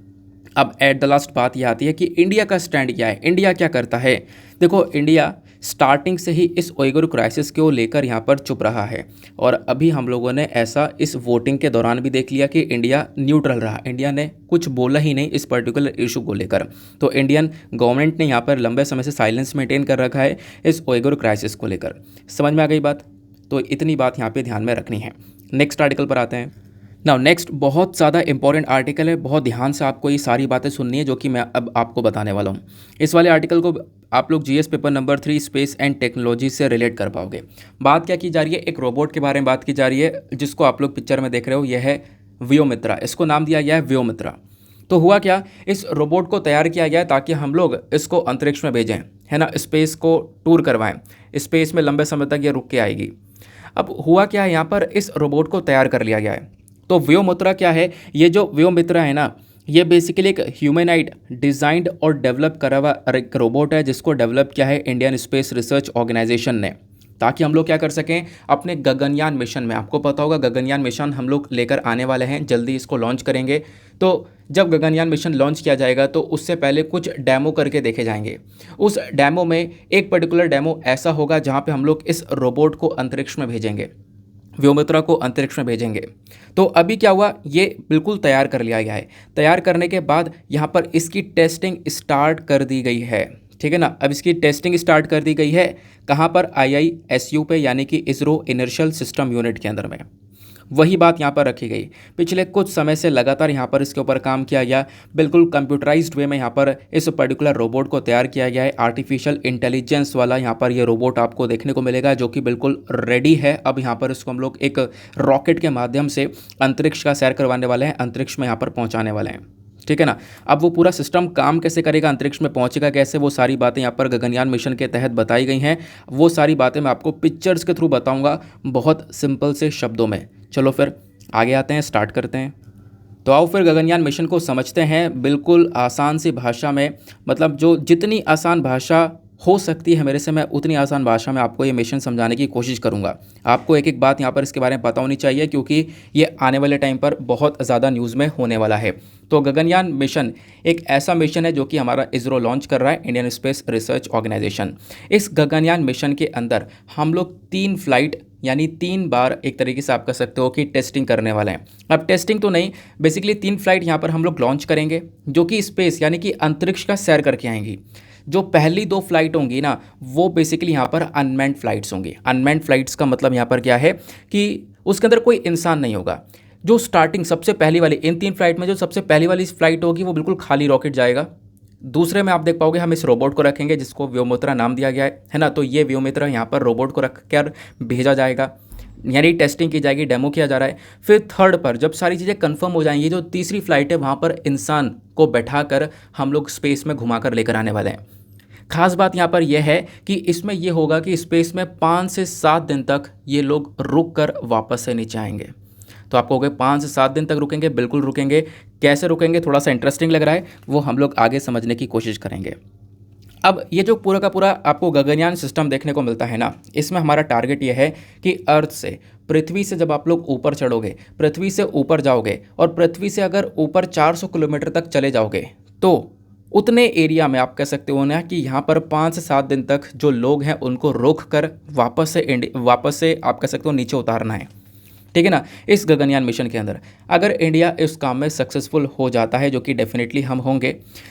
S2: अब एट द लास्ट बात यह आती है कि इंडिया का स्टैंड क्या है, इंडिया क्या करता है। देखो इंडिया स्टार्टिंग से ही इस उइगर क्राइसिस को लेकर यहाँ पर चुप रहा है और अभी हम लोगों ने ऐसा इस वोटिंग के दौरान भी देख लिया कि इंडिया न्यूट्रल रहा, इंडिया ने कुछ बोला ही नहीं इस पर्टिकुलर इशू को लेकर। तो इंडियन गवर्नमेंट ने यहाँ पर लंबे समय से साइलेंस मेंटेन कर रखा है इस उइगर क्राइसिस को लेकर। समझ में आ गई बात? तो इतनी बात यहाँ पर ध्यान में रखनी है। नेक्स्ट आर्टिकल पर आते हैं। नाउ नेक्स्ट बहुत ज़्यादा इंपॉर्टेंट आर्टिकल है, बहुत ध्यान से आपको ये सारी बातें सुननी है जो कि मैं अब आपको बताने वाला हूँ। इस वाले आर्टिकल को आप लोग GS paper number 3 space and technology से रिलेट कर पाओगे। बात क्या की जा रही है, एक रोबोट के बारे में बात की जा रही है जिसको आप लोग पिक्चर में देख रहे हो, यह है व्योमित्रा। इसको नाम दिया गया है व्योमित्रा। तो हुआ क्या, इस रोबोट को तैयार किया गया ताकि हम लोग इसको अंतरिक्ष में भेजें, है ना, स्पेस को टूर करवाएं, स्पेस में लंबे समय तक ये रुक के आएगी। अब हुआ क्या है, यहाँ पर इस रोबोट को तैयार कर लिया गया है। तो व्योमित्रा क्या है, ये जो व्योमित्रा है ना, ये बेसिकली एक ह्यूमैनॉइड डिज़ाइंड और डेवलप करा हुआ एक रोबोट है जिसको डेवलप किया है इंडियन स्पेस रिसर्च ऑर्गेनाइजेशन ने, ताकि हम लोग क्या कर सकें अपने गगनयान मिशन में। आपको पता होगा गगनयान मिशन हम लोग लेकर आने वाले हैं, जल्दी इसको लॉन्च करेंगे। तो जब गगनयान मिशन लॉन्च किया जाएगा तो उससे पहले कुछ डेमो करके देखे जाएंगे। उस डेमो में एक पर्टिकुलर डेमो ऐसा होगा जहाँ पे हम लोग इस रोबोट को अंतरिक्ष में भेजेंगे, व्योमित्रा को अंतरिक्ष में भेजेंगे। तो अभी क्या हुआ, ये बिल्कुल तैयार कर लिया गया है। तैयार करने के बाद यहाँ पर इसकी टेस्टिंग स्टार्ट कर दी गई है, ठीक है ना। अब इसकी टेस्टिंग स्टार्ट कर दी गई है कहाँ पर, IISU पे, यानी कि इसरो इनर्शियल सिस्टम यूनिट के अंदर में। वही बात यहाँ पर रखी गई। पिछले कुछ समय से लगातार यहाँ पर इसके ऊपर काम किया गया, बिल्कुल कंप्यूटराइज्ड वे में यहाँ पर इस पर्टिकुलर रोबोट को तैयार किया गया है। आर्टिफिशियल इंटेलिजेंस वाला यहाँ पर ये रोबोट आपको देखने को मिलेगा जो कि बिल्कुल रेडी है। अब यहाँ पर इसको हम लोग एक रॉकेट के माध्यम से अंतरिक्ष का सैर करवाने वाले हैं, अंतरिक्ष में यहाँ पर पहुँचाने वाले हैं, ठीक है ना। अब वो पूरा सिस्टम काम कैसे करेगा, अंतरिक्ष में पहुंचेगा कैसे, वो सारी बातें यहाँ पर गगनयान मिशन के तहत बताई गई हैं। वो सारी बातें मैं आपको पिक्चर्स के थ्रू बताऊंगा बहुत सिंपल से शब्दों में, चलो फिर आगे आते हैं, स्टार्ट करते हैं। तो आओ फिर गगनयान मिशन को समझते हैं बिल्कुल आसान सी भाषा में, मतलब जो जितनी आसान भाषा हो सकती है मेरे से, मैं उतनी आसान भाषा में आपको ये मिशन समझाने की कोशिश करूंगा। आपको एक एक बात यहाँ पर इसके बारे में पता होनी चाहिए, क्योंकि ये आने वाले टाइम पर बहुत ज़्यादा न्यूज़ में होने वाला है। तो गगनयान मिशन एक ऐसा मिशन है जो कि हमारा इसरो लॉन्च कर रहा है, इंडियन स्पेस रिसर्च ऑर्गेनाइजेशन। इस गगनयान मिशन के अंदर हम लोग 3 फ्लाइट यानी 3 बार एक तरीके से आप कह सकते हो कि टेस्टिंग करने वाले हैं। अब टेस्टिंग तो नहीं, बेसिकली 3 फ्लाइट यहाँ पर हम लोग लॉन्च करेंगे जो कि स्पेस यानी कि अंतरिक्ष का सैर करके आएंगी। जो पहली 2 फ्लाइट होंगी ना, वो बेसिकली यहाँ पर अनमैन्ड फ्लाइट्स होंगी। अनमैन्ड फ्लाइट्स का मतलब यहाँ पर क्या है कि उसके अंदर कोई इंसान नहीं होगा। जो स्टार्टिंग सबसे पहली वाली इन 3 फ्लाइट में जो सबसे पहली वाली फ्लाइट होगी वो बिल्कुल खाली रॉकेट जाएगा। दूसरे में आप देख पाओगे हम इस रोबोट को रखेंगे जिसको व्योमित्रा नाम दिया गया है ना। तो ये व्योमित्रा यहाँ पर रोबोट को रख कर भेजा जाएगा, यानी टेस्टिंग की जाएगी, डेमो किया जा रहा है। फिर थर्ड पर जब सारी चीज़ें कंफर्म हो जाएंगी, जो तीसरी फ्लाइट है वहाँ पर इंसान को बैठा कर हम लोग स्पेस में घुमा कर लेकर आने वाले हैं। खास बात यहाँ पर यह है कि इसमें यह होगा कि स्पेस में 5 से 7 दिन तक ये लोग रुक कर वापस से नीचे आएंगे। तो आप कहोगे 5 से 7 दिन तक रुकेंगे? बिल्कुल रुकेंगे। कैसे रुकेंगे, थोड़ा सा इंटरेस्टिंग लग रहा है, वो हम लोग आगे समझने की कोशिश करेंगे। अब ये जो पूरा का पूरा आपको गगनयान सिस्टम देखने को मिलता है ना, इसमें हमारा टारगेट ये है कि अर्थ से, पृथ्वी से जब आप लोग ऊपर चढ़ोगे, पृथ्वी से ऊपर जाओगे और पृथ्वी से अगर ऊपर 400 किलोमीटर तक चले जाओगे, तो उतने एरिया में आप कह सकते हो ना कि यहाँ पर 5 से 7 दिन तक जो लोग हैं उनको रोक कर वापस से आप कह सकते हो नीचे उतारना है। ठीक है ना। इस गगनयान मिशन के अंदर अगर इंडिया इस काम में सक्सेसफुल हो जाता है, जो कि डेफिनेटली हम होंगे,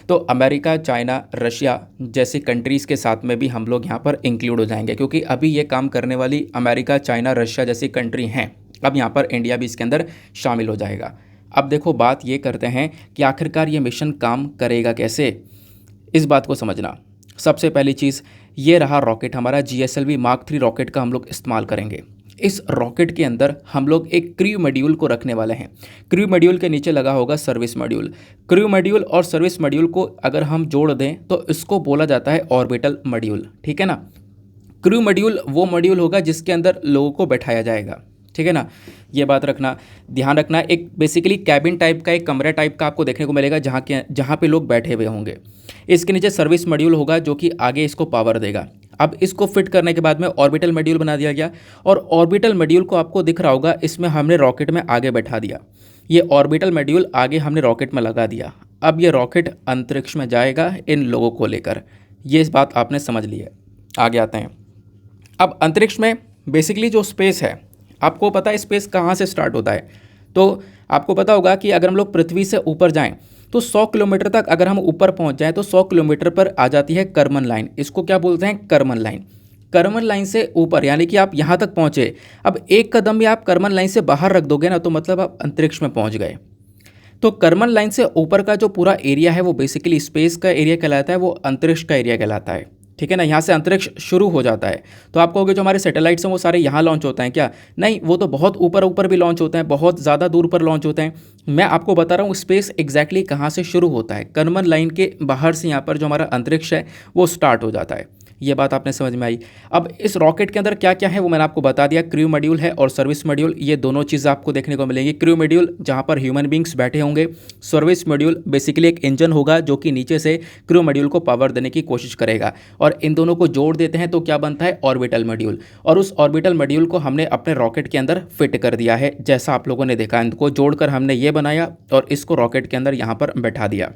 S2: तो अमेरिका, चाइना, रशिया जैसी कंट्रीज़ के साथ में भी हम लोग यहाँ पर इंक्लूड हो जाएंगे, क्योंकि अभी ये काम करने वाली अमेरिका, चाइना, रशिया जैसी कंट्री हैं। अब यहाँ पर इंडिया भी इसके अंदर शामिल हो जाएगा। अब देखो बात ये करते हैं कि आखिरकार ये मिशन काम करेगा कैसे, इस बात को समझना। सबसे पहली चीज़ ये रहा रॉकेट हमारा GSLV Mark 3 रॉकेट का हम लोग इस्तेमाल करेंगे। इस रॉकेट के अंदर हम लोग एक क्रू मॉड्यूल को रखने वाले हैं। क्रू मॉड्यूल के नीचे लगा होगा सर्विस मॉड्यूल। क्रू मॉड्यूल और सर्विस मॉड्यूल को अगर हम जोड़ दें तो इसको बोला जाता है ऑर्बिटल मॉड्यूल। ठीक है ना। क्रू मॉड्यूल वो मॉड्यूल होगा जिसके अंदर लोगों को बैठाया जाएगा। ठीक है ना, ये बात रखना, ध्यान रखना। एक बेसिकली कैबिन टाइप का, एक कमरे टाइप का आपको देखने को मिलेगा जहाँ पे लोग बैठे हुए होंगे। इसके नीचे सर्विस मॉड्यूल होगा जो कि आगे इसको पावर देगा। अब इसको फिट करने के बाद में ऑर्बिटल मॉड्यूल बना दिया गया, और ऑर्बिटल मॉड्यूल को आपको दिख रहा होगा, इसमें हमने रॉकेट में आगे बैठा दिया। ये ऑर्बिटल मॉड्यूल आगे हमने रॉकेट में लगा दिया। अब ये रॉकेट अंतरिक्ष में जाएगा इन लोगों को लेकर। ये इस बात आपने समझ ली है। आगे आते हैं। अब अंतरिक्ष में बेसिकली जो स्पेस है, आपको पता है स्पेस कहाँ से स्टार्ट होता है। तो आपको पता होगा कि अगर हम लोग पृथ्वी से ऊपर जाएं तो 100 किलोमीटर तक अगर हम ऊपर पहुंच जाएं तो 100 किलोमीटर पर आ जाती है कर्मन लाइन। इसको क्या बोलते हैं? Karman line. कर्मन लाइन से ऊपर यानी कि आप यहाँ तक पहुँचे। अब एक कदम भी आप कर्मन लाइन से बाहर रख दोगे ना, तो मतलब आप अंतरिक्ष में पहुँच गए। तो कर्मन लाइन से ऊपर का जो पूरा एरिया है वो बेसिकली स्पेस का एरिया कहलाता है, वो अंतरिक्ष का एरिया कहलाता है। ठीक है ना। यहाँ से अंतरिक्ष शुरू हो जाता है। तो आप कहोगे जो हमारे सैटेलाइट्स हैं वो सारे यहाँ लॉन्च होते हैं क्या? नहीं, वो तो बहुत ऊपर भी लॉन्च होते हैं, बहुत ज़्यादा दूर पर लॉन्च होते हैं। मैं आपको बता रहा हूँ स्पेस एग्जैक्टली कहाँ से शुरू होता है। कर्मन लाइन के बाहर से यहाँ पर जो हमारा अंतरिक्ष है वो स्टार्ट हो जाता है। ये बात आपने समझ में आई। अब इस रॉकेट के अंदर क्या क्या है वो मैंने आपको बता दिया। क्रू मॉड्यूल है और सर्विस मॉड्यूल, ये दोनों चीज़ें आपको देखने को मिलेंगी। क्रू मॉड्यूल जहाँ पर ह्यूमन बींग्स बैठे होंगे, सर्विस मॉड्यूल बेसिकली एक इंजन होगा जो कि नीचे से क्रू मॉड्यूल को पावर देने की कोशिश करेगा, और इन दोनों को जोड़ देते हैं तो क्या बनता है? Orbital module. और उस ऑर्बिटल मॉड्यूल को हमने अपने रॉकेट के अंदर फिट कर दिया है, जैसा आप लोगों ने देखा। इनको जोड़कर हमने ये बनाया और इसको रॉकेट के अंदर यहाँ पर बैठा दिया।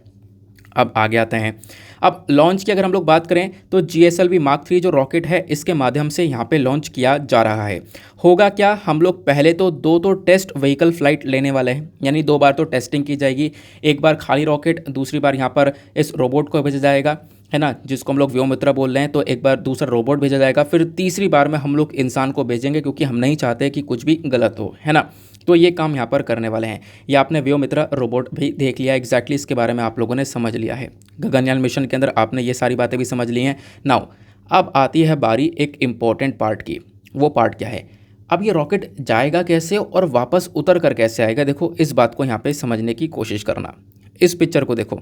S2: अब आगे आते हैं। अब लॉन्च की अगर हम लोग बात करें तो GSLV Mark 3 जो रॉकेट है इसके माध्यम से यहाँ पे लॉन्च किया जा रहा है। होगा क्या, हम लोग पहले तो 2 टेस्ट व्हीकल फ्लाइट लेने वाले हैं, यानी 2 बार तो टेस्टिंग की जाएगी। एक बार खाली रॉकेट, दूसरी बार यहाँ पर इस रोबोट को भेजा जाएगा, है ना, जिसको हम लोग व्योमित्रा बोल रहे हैं। तो एक बार दूसरा रोबोट भेजा जाएगा, फिर तीसरी बार में हम लोग इंसान को भेजेंगे, क्योंकि हम नहीं चाहते कि कुछ भी गलत हो, है ना। तो ये काम यहाँ पर करने वाले हैं। ये आपने व्योमित्रा रोबोट भी देख लिया, एग्जैक्टली इसके बारे में आप लोगों ने समझ लिया है। गगनयान मिशन के अंदर आपने ये सारी बातें भी समझ ली हैं। नाउ अब आती है बारी एक इम्पॉर्टेंट पार्ट की। वो पार्ट क्या है? अब ये रॉकेट जाएगा कैसे और वापस उतर कर कैसे आएगा? देखो इस बात को यहाँ पे समझने की कोशिश करना। इस पिक्चर को देखो।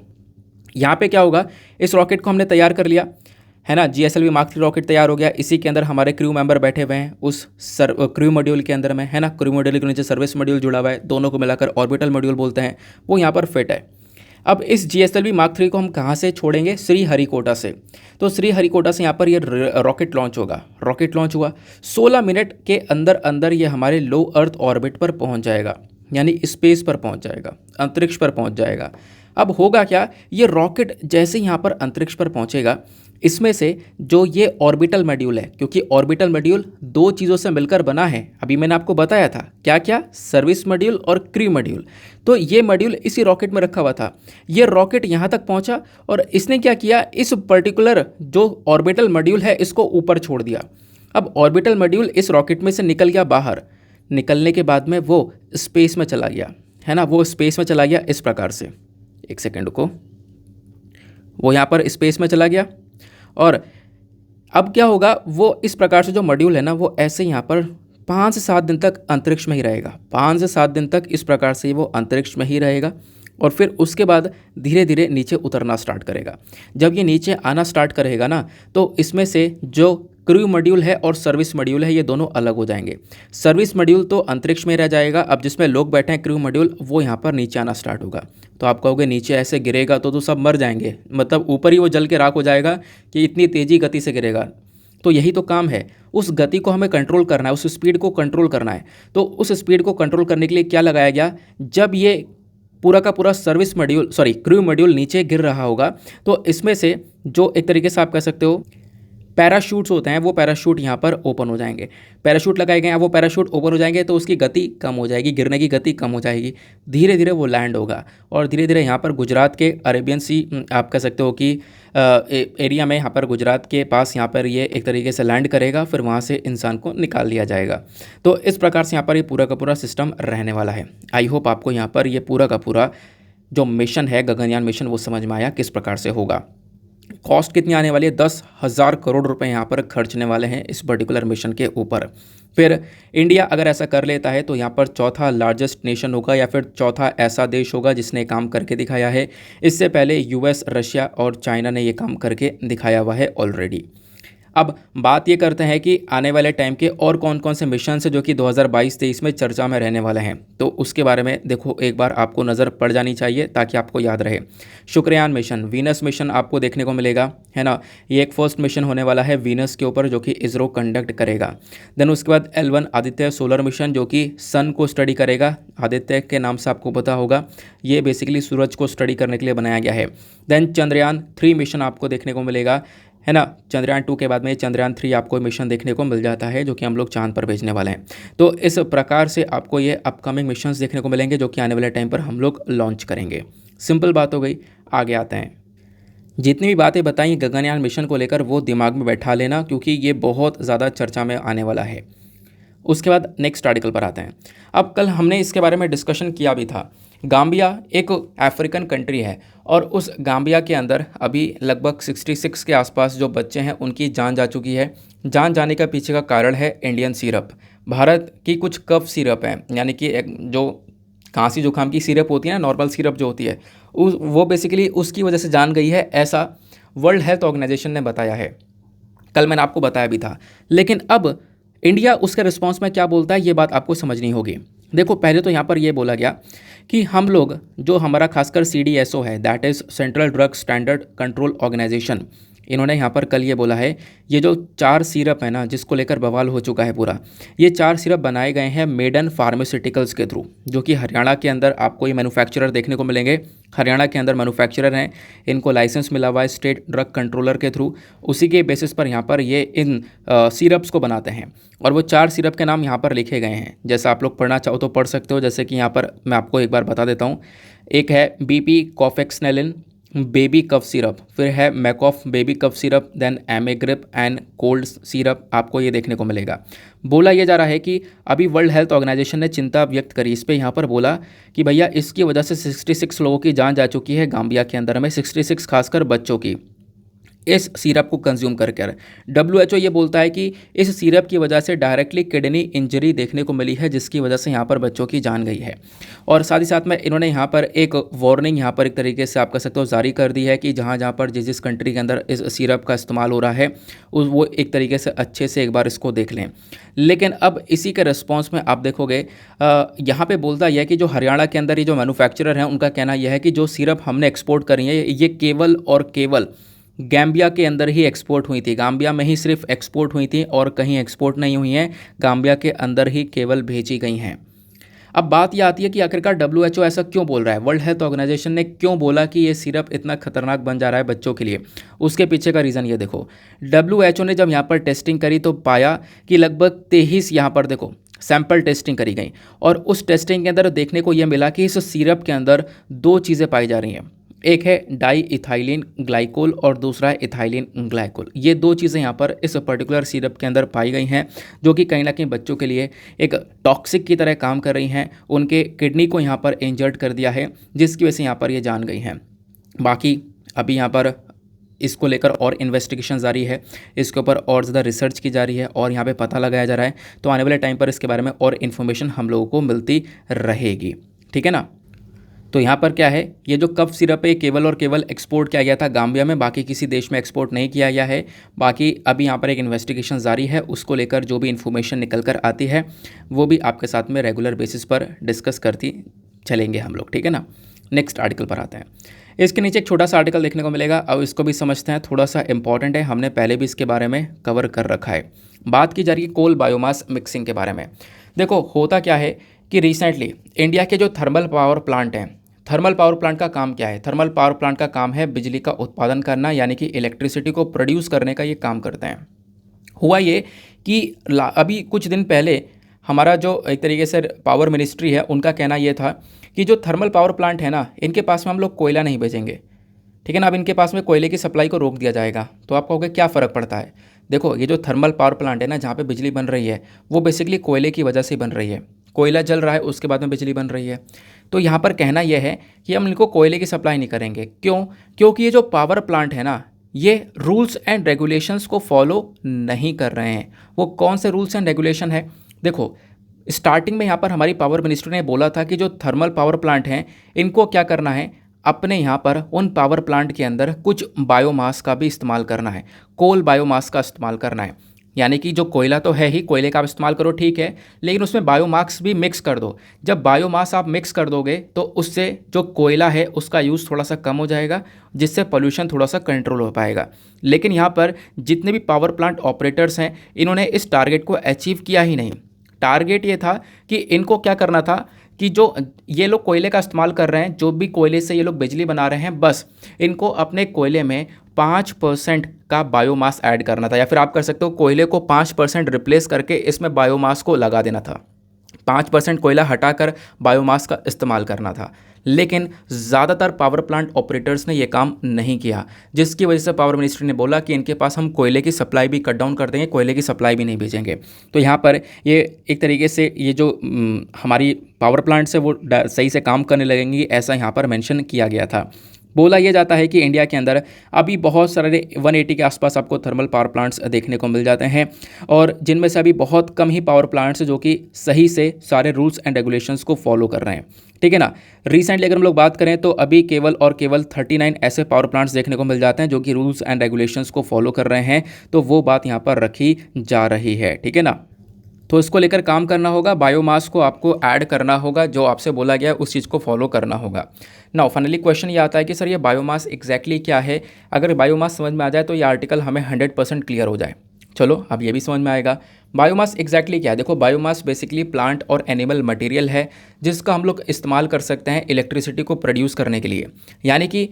S2: यहाँ पे क्या होगा, इस रॉकेट को हमने तैयार कर लिया। है ना। GSLV Mark 3 रॉकेट तैयार हो गया, इसी के अंदर हमारे क्रू मेंबर बैठे हुए हैं उस क्रू मॉड्यूल के अंदर में, है ना। क्रू मॉड्यूल के नीचे सर्विस मॉड्यूल जुड़ा हुआ है, दोनों को मिलाकर ऑर्बिटल मॉड्यूल बोलते हैं, वो यहाँ पर फिट है। अब इस GSLV Mark 3 को हम कहाँ से छोड़ेंगे? श्रीहरिकोटा से। तो श्रीहरिकोटा से यहाँ पर ये रॉकेट लॉन्च होगा। रॉकेट लॉन्च हुआ, 16 मिनट के अंदर अंदर ये हमारे लो अर्थ ऑर्बिट पर पहुँच जाएगा, यानी स्पेस पर पहुँच जाएगा, अंतरिक्ष पर पहुँच जाएगा। अब होगा क्या, ये रॉकेट जैसे यहाँ पर अंतरिक्ष पर पहुँचेगा, इसमें से जो ये ऑर्बिटल मॉड्यूल है, क्योंकि ऑर्बिटल मॉड्यूल दो चीज़ों से मिलकर बना है, अभी मैंने आपको बताया था क्या क्या, सर्विस मॉड्यूल और क्रू मॉड्यूल। तो ये मॉड्यूल इसी रॉकेट में रखा हुआ था। ये रॉकेट यहाँ तक पहुँचा और इसने क्या किया, इस पर्टिकुलर जो ऑर्बिटल मॉड्यूल है इसको ऊपर छोड़ दिया। अब ऑर्बिटल मॉड्यूल इस रॉकेट में से निकल गया बाहर, निकलने के बाद में वो स्पेस में चला गया, है ना। वो स्पेस में चला गया इस प्रकार से, एक सेकेंड को, वो यहाँ पर स्पेस में चला गया। और अब क्या होगा, वो इस प्रकार से जो मॉड्यूल है ना, वो ऐसे यहाँ पर 5 से 7 दिन तक अंतरिक्ष में ही रहेगा। 5 से 7 दिन तक इस प्रकार से वो अंतरिक्ष में ही रहेगा और फिर उसके बाद धीरे धीरे नीचे उतरना स्टार्ट करेगा। जब ये नीचे आना स्टार्ट करेगा ना, तो इसमें से जो क्रू मॉड्यूल है और सर्विस मॉड्यूल है, ये दोनों अलग हो जाएंगे। सर्विस मॉड्यूल तो अंतरिक्ष में रह जाएगा, अब जिसमें लोग बैठे हैं क्रू मॉड्यूल, वो यहाँ पर नीचे आना स्टार्ट होगा। तो आप कहोगे नीचे ऐसे गिरेगा तो सब मर जाएंगे, मतलब ऊपर ही वो जल के राख हो जाएगा कि इतनी तेज़ी गति से गिरेगा। तो यही तो काम है, उस गति को हमें कंट्रोल करना है, उस स्पीड को कंट्रोल करना है। तो उस स्पीड को कंट्रोल करने के लिए क्या लगाया गया, जब ये पूरा का पूरा सर्विस मॉड्यूल क्रू मॉड्यूल नीचे गिर रहा होगा, तो इसमें से जो एक तरीके से आप कह सकते हो पैराशूट्स होते हैं, वो पैराशूट यहाँ पर ओपन हो जाएंगे। पैराशूट लगाए गए हैं, वो पैराशूट ओपन हो जाएंगे तो उसकी गति कम हो जाएगी, गिरने की गति कम हो जाएगी, धीरे धीरे वो लैंड होगा और धीरे धीरे यहाँ पर गुजरात के अरेबियन सी आप कह सकते हो कि एरिया में, यहाँ पर गुजरात के पास यहाँ पर ये एक तरीके से लैंड करेगा, फिर वहाँ से इंसान को निकाल लिया जाएगा। तो इस प्रकार से यहाँ पर ये पूरा का पूरा सिस्टम रहने वाला है। आई होप आपको यहाँ पर ये पूरा का पूरा जो मिशन है, गगनयान मिशन, वो समझ में आया किस प्रकार से होगा। कॉस्ट कितनी आने वाली है, 10,000 करोड़ रुपए यहाँ पर खर्चने वाले हैं इस पर्टिकुलर मिशन के ऊपर। फिर इंडिया अगर ऐसा कर लेता है तो यहाँ पर चौथा लार्जेस्ट नेशन होगा या फिर चौथा ऐसा देश होगा जिसने काम करके दिखाया है। इससे पहले US, रशिया और चाइना ने ये काम करके दिखाया हुआ है ऑलरेडी। अब बात ये करते हैं कि आने वाले टाइम के और कौन कौन से मिशन है जो कि 2022-23 में चर्चा में रहने वाले हैं, तो उसके बारे में देखो एक बार आपको नज़र पड़ जानी चाहिए ताकि आपको याद रहे। शुक्रयान मिशन, वीनस मिशन आपको देखने को मिलेगा, है ना। ये एक फर्स्ट मिशन होने वाला है वीनस के ऊपर जो कि इसरो कंडक्ट करेगा। देन उसके बाद L1 आदित्य सोलर मिशन जो कि सन को स्टडी करेगा। आदित्य के नाम से आपको पता होगा, ये बेसिकली सूरज को स्टडी करने के लिए बनाया गया है। देन चंद्रयान 3 मिशन आपको देखने को मिलेगा, है ना। चंद्रयान 2 के बाद में चंद्रयान 3 आपको मिशन देखने को मिल जाता है जो कि हम लोग चांद पर भेजने वाले हैं। तो इस प्रकार से आपको ये अपकमिंग मिशंस देखने को मिलेंगे जो कि आने वाले टाइम पर हम लोग लॉन्च करेंगे। सिंपल बात हो गई, आगे आते हैं। जितनी भी बातें बताई गगनयान मिशन को लेकर वो दिमाग में बैठा लेना, क्योंकि ये बहुत ज़्यादा चर्चा में आने वाला है। उसके बाद नेक्स्ट आर्टिकल पर आते हैं। अब कल हमने इसके बारे में डिस्कशन किया भी था। गाम्बिया एक अफ्रीकन कंट्री है और उस गाम्बिया के अंदर अभी लगभग 66 के आसपास जो बच्चे हैं उनकी जान जा चुकी है। जान जाने का पीछे का कारण है इंडियन सिरप। भारत की कुछ कफ सिरप है, यानी कि एक जो खांसी जुकाम की सिरप होती है ना, नॉर्मल सिरप जो होती है, वो बेसिकली उसकी वजह से जान गई है, ऐसा वर्ल्ड हेल्थ ऑर्गेनाइजेशन ने बताया है। कल मैंने आपको बताया भी था। लेकिन अब इंडिया उसके रिस्पॉन्स में क्या बोलता है, ये बात आपको समझनी होगी। देखो पहले तो यहाँ पर ये बोला गया कि हम लोग जो हमारा खासकर CDSO है, that is central drug standard control organisation, इन्होंने यहाँ पर कल ये बोला है, ये जो 4 सिरप है ना जिसको लेकर बवाल हो चुका है पूरा, ये 4 सिरप बनाए गए हैं मेडन फार्मास्यूटिकल्स के थ्रू, जो कि हरियाणा के अंदर आपको ये मैन्युफैक्चरर देखने को मिलेंगे। हरियाणा के अंदर मैन्युफैक्चरर हैं, इनको लाइसेंस मिला हुआ है स्टेट ड्रग कंट्रोलर के थ्रू। उसी के बेसिस पर यहाँ पर ये इन सिरप्स को बनाते हैं और वो 4 सिरप के नाम यहाँ पर लिखे गए हैं। जैसा आप लोग पढ़ना चाहो तो पढ़ सकते हो, जैसे कि यहाँ पर मैं आपको एक बार बता देता हूँ। एक है BP कॉफेक्सनेलिन बेबी कफ सिरप, फिर है मैकॉफ बेबी कफ सिरप, देन एमेग्रिप एंड कोल्ड सिरप, आपको ये देखने को मिलेगा। बोला ये जा रहा है कि अभी वर्ल्ड हेल्थ ऑर्गेनाइजेशन ने चिंता व्यक्त करी इस पे, यहाँ पर बोला कि भैया इसकी वजह से 66 लोगों की जान जा चुकी है गाम्बिया के अंदर में, 66 खासकर बच्चों की। इस सिरप को कंज्यूम करके। WHO ये बोलता है कि इस सिरप की वजह से डायरेक्टली किडनी इंजरी देखने को मिली है, जिसकी वजह से यहाँ पर बच्चों की जान गई है। और साथ ही साथ में इन्होंने यहाँ पर एक वार्निंग यहाँ पर एक तरीके से आप कह सकते हो जारी कर दी है कि जहाँ जहाँ पर जिस जिस कंट्री के अंदर इस सिरप का इस्तेमाल हो रहा है वो एक तरीके से अच्छे से एक बार इसको देख लें। लेकिन अब इसी के रिस्पॉन्स में आप देखोगे यहाँ पे बोलता यह है कि जो हरियाणा के अंदर ये जो मैन्युफैक्चरर हैं उनका कहना यह है कि जो सिरप हमने एक्सपोर्ट करी है ये केवल और केवल गैम्बिया के अंदर ही एक्सपोर्ट हुई थी, गाम्बिया में ही सिर्फ एक्सपोर्ट हुई थी और कहीं एक्सपोर्ट नहीं हुई हैं, गाम्बिया के अंदर ही केवल भेजी गई हैं। अब बात यह आती है कि आखिरकार WHO ऐसा क्यों बोल रहा है, वर्ल्ड हेल्थ ऑर्गेनाइजेशन ने क्यों बोला कि ये सिरप इतना खतरनाक बन जा रहा है बच्चों के लिए। उसके पीछे का रीज़न ये देखो, WHO ने जब यहाँ पर टेस्टिंग करी तो पाया कि लगभग 23 यहाँ पर देखो सैंपल टेस्टिंग करी गई और उस टेस्टिंग के अंदर देखने को यह मिला कि इस सिरप के अंदर दो चीज़ें पाई जा रही हैं, एक है डाई इथाइलिन ग्लाइकोल और दूसरा है इथाइलिन ग्लाइकोल। ये दो चीज़ें यहाँ पर इस पर्टिकुलर सिरप के अंदर पाई गई हैं, जो कि कहीं ना कहीं बच्चों के लिए एक टॉक्सिक की तरह काम कर रही हैं, उनके किडनी को यहाँ पर इंजर्ड कर दिया है, जिसकी वजह से यहाँ पर ये जान गई हैं। बाकी अभी यहाँ पर इसको लेकर और इन्वेस्टिगेशन जारी है, इसके ऊपर और ज़्यादा रिसर्च की जा रही है और यहाँ पे पता लगाया जा रहा है, तो आने वाले टाइम पर इसके बारे में और इन्फॉर्मेशन हम लोगों को मिलती रहेगी, ठीक है ना। तो यहाँ पर क्या है, ये जो कफ सिरप है केवल और केवल एक्सपोर्ट किया गया था गाम्बिया में, बाकी किसी देश में एक्सपोर्ट नहीं किया गया है। बाकी अभी यहाँ पर एक इन्वेस्टिगेशन जारी है, उसको लेकर जो भी इन्फॉर्मेशन निकल कर आती है वो भी आपके साथ में रेगुलर बेसिस पर डिस्कस करती चलेंगे हम लोग, ठीक है ना। नेक्स्ट आर्टिकल पर आते हैं। इसके नीचे एक छोटा सा आर्टिकल देखने को मिलेगा, अब इसको भी समझते हैं, थोड़ा सा इंपॉर्टेंट है, हमने पहले भी इसके बारे में कवर कर रखा है। बात की जा रही है कोल बायोमास मिक्सिंग के बारे में। देखो होता क्या है कि रिसेंटली इंडिया के जो थर्मल पावर प्लांट हैं, थर्मल पावर प्लांट का काम क्या है, थर्मल पावर प्लांट का काम है बिजली का उत्पादन करना, यानी कि इलेक्ट्रिसिटी को प्रोड्यूस करने का ये काम करते हैं। हुआ ये कि अभी कुछ दिन पहले हमारा जो एक तरीके से पावर मिनिस्ट्री है उनका कहना ये था कि जो थर्मल पावर प्लांट है ना, इनके पास में हम लोग कोयला नहीं भेजेंगे, ठीक है ना। अब इनके पास में कोयले की सप्लाई को रोक दिया जाएगा। तो आप कहोगे क्या फ़र्क पड़ता है। देखो ये जो थर्मल पावर प्लांट है ना, जहाँ पे बिजली बन रही है वो बेसिकली कोयले की वजह से बन रही है, कोयला जल रहा है उसके बाद में बिजली बन रही है। तो यहाँ पर कहना यह है कि हम इनको कोयले की सप्लाई नहीं करेंगे। क्यों? क्योंकि ये जो पावर प्लांट है ना, ये रूल्स एंड रेगुलेशंस को फॉलो नहीं कर रहे हैं। वो कौन से रूल्स एंड रेगुलेशन है? देखो स्टार्टिंग में यहाँ पर हमारी पावर मिनिस्ट्री ने बोला था कि जो थर्मल पावर प्लांट हैं इनको क्या करना है, अपने यहाँ पर उन पावर प्लांट के अंदर कुछ बायोमास का भी इस्तेमाल करना है, कोल बायोमास का इस्तेमाल करना है। यानी कि जो कोयला तो है ही, कोयले का आप इस्तेमाल करो ठीक है, लेकिन उसमें बायोमास भी मिक्स कर दो। जब बायोमास आप मिक्स कर दोगे तो उससे जो कोयला है उसका यूज़ थोड़ा सा कम हो जाएगा, जिससे पोल्यूशन थोड़ा सा कंट्रोल हो पाएगा। लेकिन यहाँ पर जितने भी पावर प्लांट ऑपरेटर्स हैं इन्होंने इस टारगेट को अचीव किया ही नहीं। टारगेट ये था कि इनको क्या करना था कि जो ये लोग कोयले का इस्तेमाल कर रहे हैं, जो भी कोयले से ये लोग बिजली बना रहे हैं, बस इनको अपने कोयले में 5% का बायोमास ऐड करना था, या फिर आप कर सकते हो कोयले को 5% रिप्लेस करके इसमें बायोमास को लगा देना था। 5% कोयला हटाकर बायोमास का इस्तेमाल करना था। लेकिन ज़्यादातर पावर प्लांट ऑपरेटर्स ने यह काम नहीं किया, जिसकी वजह से पावर मिनिस्ट्री ने बोला कि इनके पास हम कोयले की सप्लाई भी कट डाउन कर देंगे, कोयले की सप्लाई भी नहीं भेजेंगे। तो यहाँ पर ये एक तरीके से ये जो हमारी पावर प्लांट्स है वो सही से काम करने लगेंगी, ऐसा यहाँ पर मेंशन किया गया था। बोला यह जाता है कि इंडिया के अंदर अभी बहुत सारे 180 के आसपास आपको थर्मल पावर प्लांट्स देखने को मिल जाते हैं, और जिनमें से अभी बहुत कम ही पावर प्लांट्स जो कि सही से सारे रूल्स एंड रेगुलेशंस को फॉलो कर रहे हैं, ठीक है ना। रिसेंटली अगर हम लोग बात करें तो अभी केवल और केवल 39 ऐसे पावर प्लांट्स देखने को मिल जाते हैं जो कि रूल्स एंड रेगुलेशंस को फॉलो कर रहे हैं। तो वो बात यहाँ पर रखी जा रही है, ठीक है ना। तो इसको लेकर काम करना होगा, बायोमास को आपको ऐड करना होगा, जो आपसे बोला गया उस चीज़ को फॉलो करना होगा। नाउ फाइनली क्वेश्चन ये आता है कि सर ये बायोमास एग्जैक्टली क्या है। अगर बायोमास समझ में आ जाए तो ये आर्टिकल हमें 100% क्लियर हो जाए। चलो अब ये भी समझ में आएगा बायोमास एग्जैक्टली क्या है। देखो बायोमास बेसिकली प्लांट और एनिमल मटेरियल है जिसका हम लोग इस्तेमाल कर सकते हैं इलेक्ट्रिसिटी को प्रोड्यूस करने के लिए। यानी कि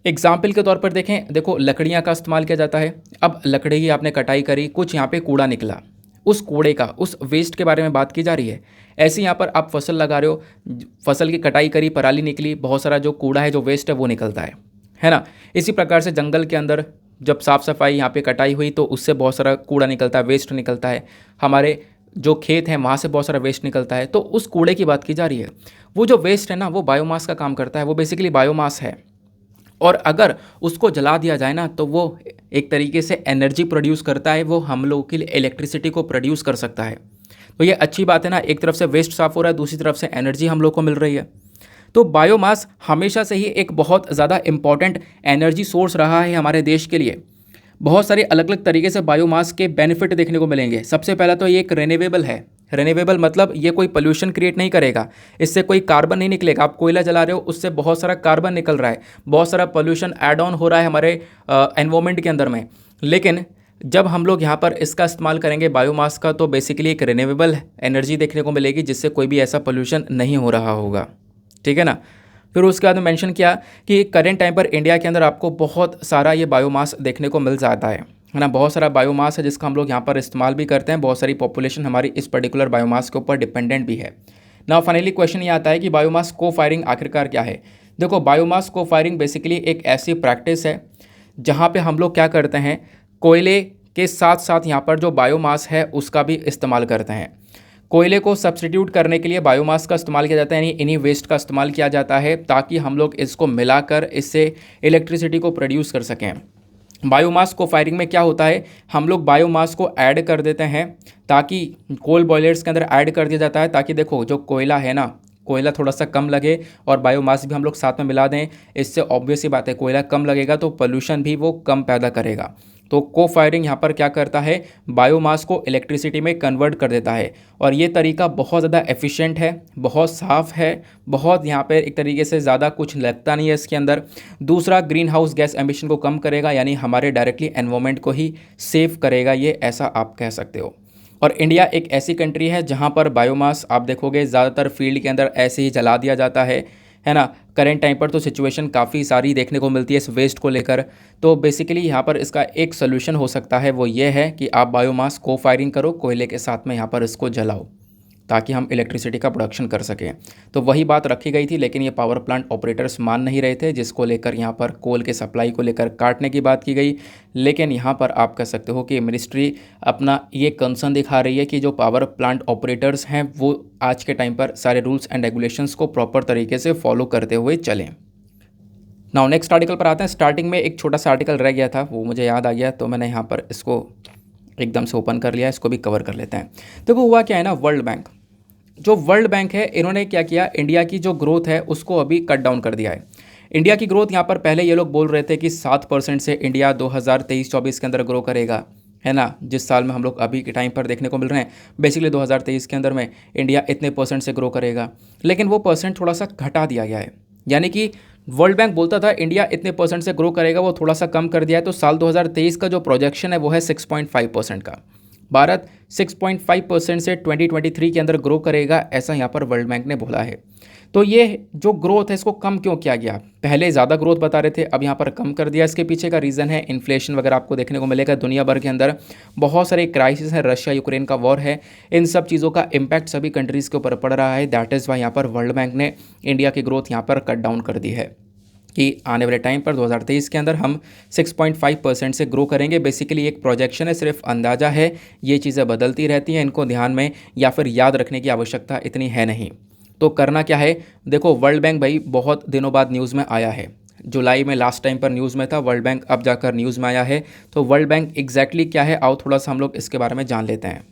S2: एग्जाम्पल के तौर पर देखें, देखो लकड़ियाँ का इस्तेमाल किया जाता है। अब लकड़ी की आपने कटाई करी, कुछ यहाँ पे कूड़ा निकला, उस कूड़े का, उस वेस्ट के बारे में बात की जा रही है। ऐसे यहाँ पर आप फसल लगा रहे हो, फसल की कटाई करी, पराली निकली, बहुत सारा जो कूड़ा है, जो वेस्ट है वो निकलता है ना। इसी प्रकार से जंगल के अंदर जब साफ़ सफाई यहाँ पे कटाई हुई तो उससे बहुत सारा कूड़ा निकलता है, वेस्ट निकलता है। हमारे जो खेत हैं वहाँ से बहुत सारा वेस्ट निकलता है, तो उस कूड़े की बात की जा रही है। वो जो वेस्ट है ना वो बायोमास का काम करता है, वो बेसिकली बायोमास है। और अगर उसको जला दिया जाए ना तो वो एक तरीके से एनर्जी प्रोड्यूस करता है, वो हम लोगों के लिए इलेक्ट्रिसिटी को प्रोड्यूस कर सकता है। तो ये अच्छी बात है ना, एक तरफ से वेस्ट साफ हो रहा है, दूसरी तरफ से एनर्जी हम लोग को मिल रही है। तो बायोमास हमेशा से ही एक बहुत ज़्यादा इम्पॉर्टेंट एनर्जी सोर्स रहा है हमारे देश के लिए। बहुत सारे अलग अलग तरीके से बायोमास के बेनिफिट देखने को मिलेंगे। सबसे पहला तो ये एक रेन्यूएबल है। रेन्यूएबल मतलब ये कोई पोल्यूशन क्रिएट नहीं करेगा, इससे कोई कार्बन नहीं निकलेगा। आप कोयला जला रहे हो, उससे बहुत सारा कार्बन निकल रहा है, बहुत सारा पोल्यूशन ऐड ऑन हो रहा है हमारे एनवायरमेंट के अंदर में। लेकिन जब हम लोग यहाँ पर इसका इस्तेमाल करेंगे बायोमास का, तो बेसिकली एक रिन्यूएबल एनर्जी देखने को मिलेगी जिससे कोई भी ऐसा पोल्यूशन नहीं हो रहा होगा, ठीक है ना। फिर उसके बाद में मेंशन किया कि करेंट टाइम पर इंडिया के अंदर आपको बहुत सारा ये बायोमास देखने को मिल जाता है ना। बहुत सारा बायोमास है जिसका हम लोग यहाँ पर इस्तेमाल भी करते हैं। बहुत सारी पॉपुलेशन हमारी इस पर्टिकुलर बायोमास के ऊपर डिपेंडेंट भी है। नाउ फाइनली क्वेश्चन ये आता है कि बायोमास को फायरिंग आखिरकार क्या है। देखो, बायोमास को फायरिंग बेसिकली एक ऐसी प्रैक्टिस है जहाँ पे हम लोग क्या करते हैं, कोयले के साथ साथ यहाँ पर जो बायोमास है उसका भी इस्तेमाल करते हैं। कोयले को सब्स्टिट्यूट करने के लिए बायोमास का इस्तेमाल किया जाता है, यानी इन्हीं वेस्ट का इस्तेमाल किया जाता है ताकि हम लोग इसको मिलाकर इससे इलेक्ट्रिसिटी को प्रोड्यूस कर सकें। बायोमास को फायरिंग में क्या होता है, हम लोग बायोमास को ऐड कर देते हैं ताकि कोल बॉयलर्स के अंदर ऐड कर दिया जाता है, ताकि देखो जो कोयला है ना, कोयला थोड़ा सा कम लगे और बायोमास भी हम लोग साथ में मिला दें। इससे ऑब्वियस ही बात है, कोयला कम लगेगा तो पोल्यूशन भी वो कम पैदा करेगा। तो को फायरिंग यहाँ पर क्या करता है, बायोमास को इलेक्ट्रिसिटी में कन्वर्ट कर देता है। और ये तरीका बहुत ज़्यादा एफिशिएंट है, बहुत साफ़ है, बहुत यहाँ पर एक तरीके से ज़्यादा कुछ लगता नहीं है इसके अंदर। दूसरा, ग्रीन हाउस गैस एमिशन को कम करेगा, यानी हमारे डायरेक्टली एनवायरनमेंट को ही सेव करेगा, ये ऐसा आप कह सकते हो। और इंडिया एक ऐसी कंट्री है जहाँ पर बायोमास आप देखोगे ज़्यादातर फील्ड के अंदर ऐसे ही जला दिया जाता है ना। करेंट टाइम पर तो सिचुएशन काफ़ी सारी देखने को मिलती है इस वेस्ट को लेकर। तो बेसिकली यहाँ पर इसका एक सोल्यूशन हो सकता है, वो ये है कि आप बायोमास को फायरिंग करो, कोयले के साथ में यहाँ पर इसको जलाओ ताकि हम इलेक्ट्रिसिटी का प्रोडक्शन कर सकें। तो वही बात रखी गई थी, लेकिन ये पावर प्लांट ऑपरेटर्स मान नहीं रहे थे, जिसको लेकर यहाँ पर कोल के सप्लाई को लेकर काटने की बात की गई। लेकिन यहाँ पर आप कह सकते हो कि मिनिस्ट्री अपना ये कंसर्न दिखा रही है कि जो पावर प्लांट ऑपरेटर्स हैं वो आज के टाइम पर सारे रूल्स एंड रेगुलेशंस को प्रॉपर तरीके से फॉलो करते हुए चलें। नाउ नेक्स्ट आर्टिकल पर आते हैं। स्टार्टिंग में एक छोटा सा आर्टिकल रह गया था, वो मुझे याद आ गया तो मैंने यहाँ पर इसको एकदम से ओपन कर लिया, इसको भी कवर कर लेते हैं। देखो हुआ क्या है ना, वर्ल्ड बैंक है, इन्होंने क्या किया, इंडिया की जो ग्रोथ है उसको अभी कट डाउन कर दिया है। इंडिया की ग्रोथ यहाँ पर पहले ये लोग बोल रहे थे कि 7% से इंडिया 2023-24 के अंदर ग्रो करेगा, है ना। जिस साल में हम लोग अभी के टाइम पर देखने को मिल रहे हैं, बेसिकली 2023 के अंदर में इंडिया इतने % से ग्रो करेगा। लेकिन वो परसेंट थोड़ा सा घटा दिया गया है, यानी कि वर्ल्ड बैंक बोलता था इंडिया इतने % से ग्रो करेगा, वो थोड़ा सा कम कर दिया है। तो साल 2023 का जो प्रोजेक्शन है वो है 6.5% का। भारत 6.5% से 2023 के अंदर ग्रो करेगा, ऐसा यहाँ पर वर्ल्ड बैंक ने बोला है। तो ये जो ग्रोथ है इसको कम क्यों किया गया, पहले ज़्यादा ग्रोथ बता रहे थे, अब यहाँ पर कम कर दिया। इसके पीछे का रीज़न है इन्फ्लेशन वगैरह आपको देखने को मिलेगा। दुनिया भर के अंदर बहुत सारे क्राइसिस हैं, रशिया यूक्रेन का वॉर है, इन सब चीज़ों का इम्पैक्ट सभी कंट्रीज़ के ऊपर पड़ रहा है। दैट इज़ वाई यहाँ पर वर्ल्ड बैंक ने इंडिया की ग्रोथ यहाँ पर कट डाउन कर दी है कि आने वाले टाइम पर 2023 के अंदर हम 6.5% से ग्रो करेंगे। बेसिकली एक प्रोजेक्शन है, सिर्फ अंदाज़ा है, ये चीज़ें बदलती रहती हैं, इनको ध्यान में या फिर याद रखने की आवश्यकता इतनी है नहीं। तो करना क्या है, देखो वर्ल्ड बैंक भाई बहुत दिनों बाद न्यूज़ में आया है, जुलाई में लास्ट टाइम पर न्यूज़ में था, वर्ल्ड बैंक अब जाकर न्यूज़ में आया है। तो वर्ल्ड बैंक एग्जैक्टली क्या है, आओ थोड़ा सा हम लोग इसके बारे में जान लेते हैं।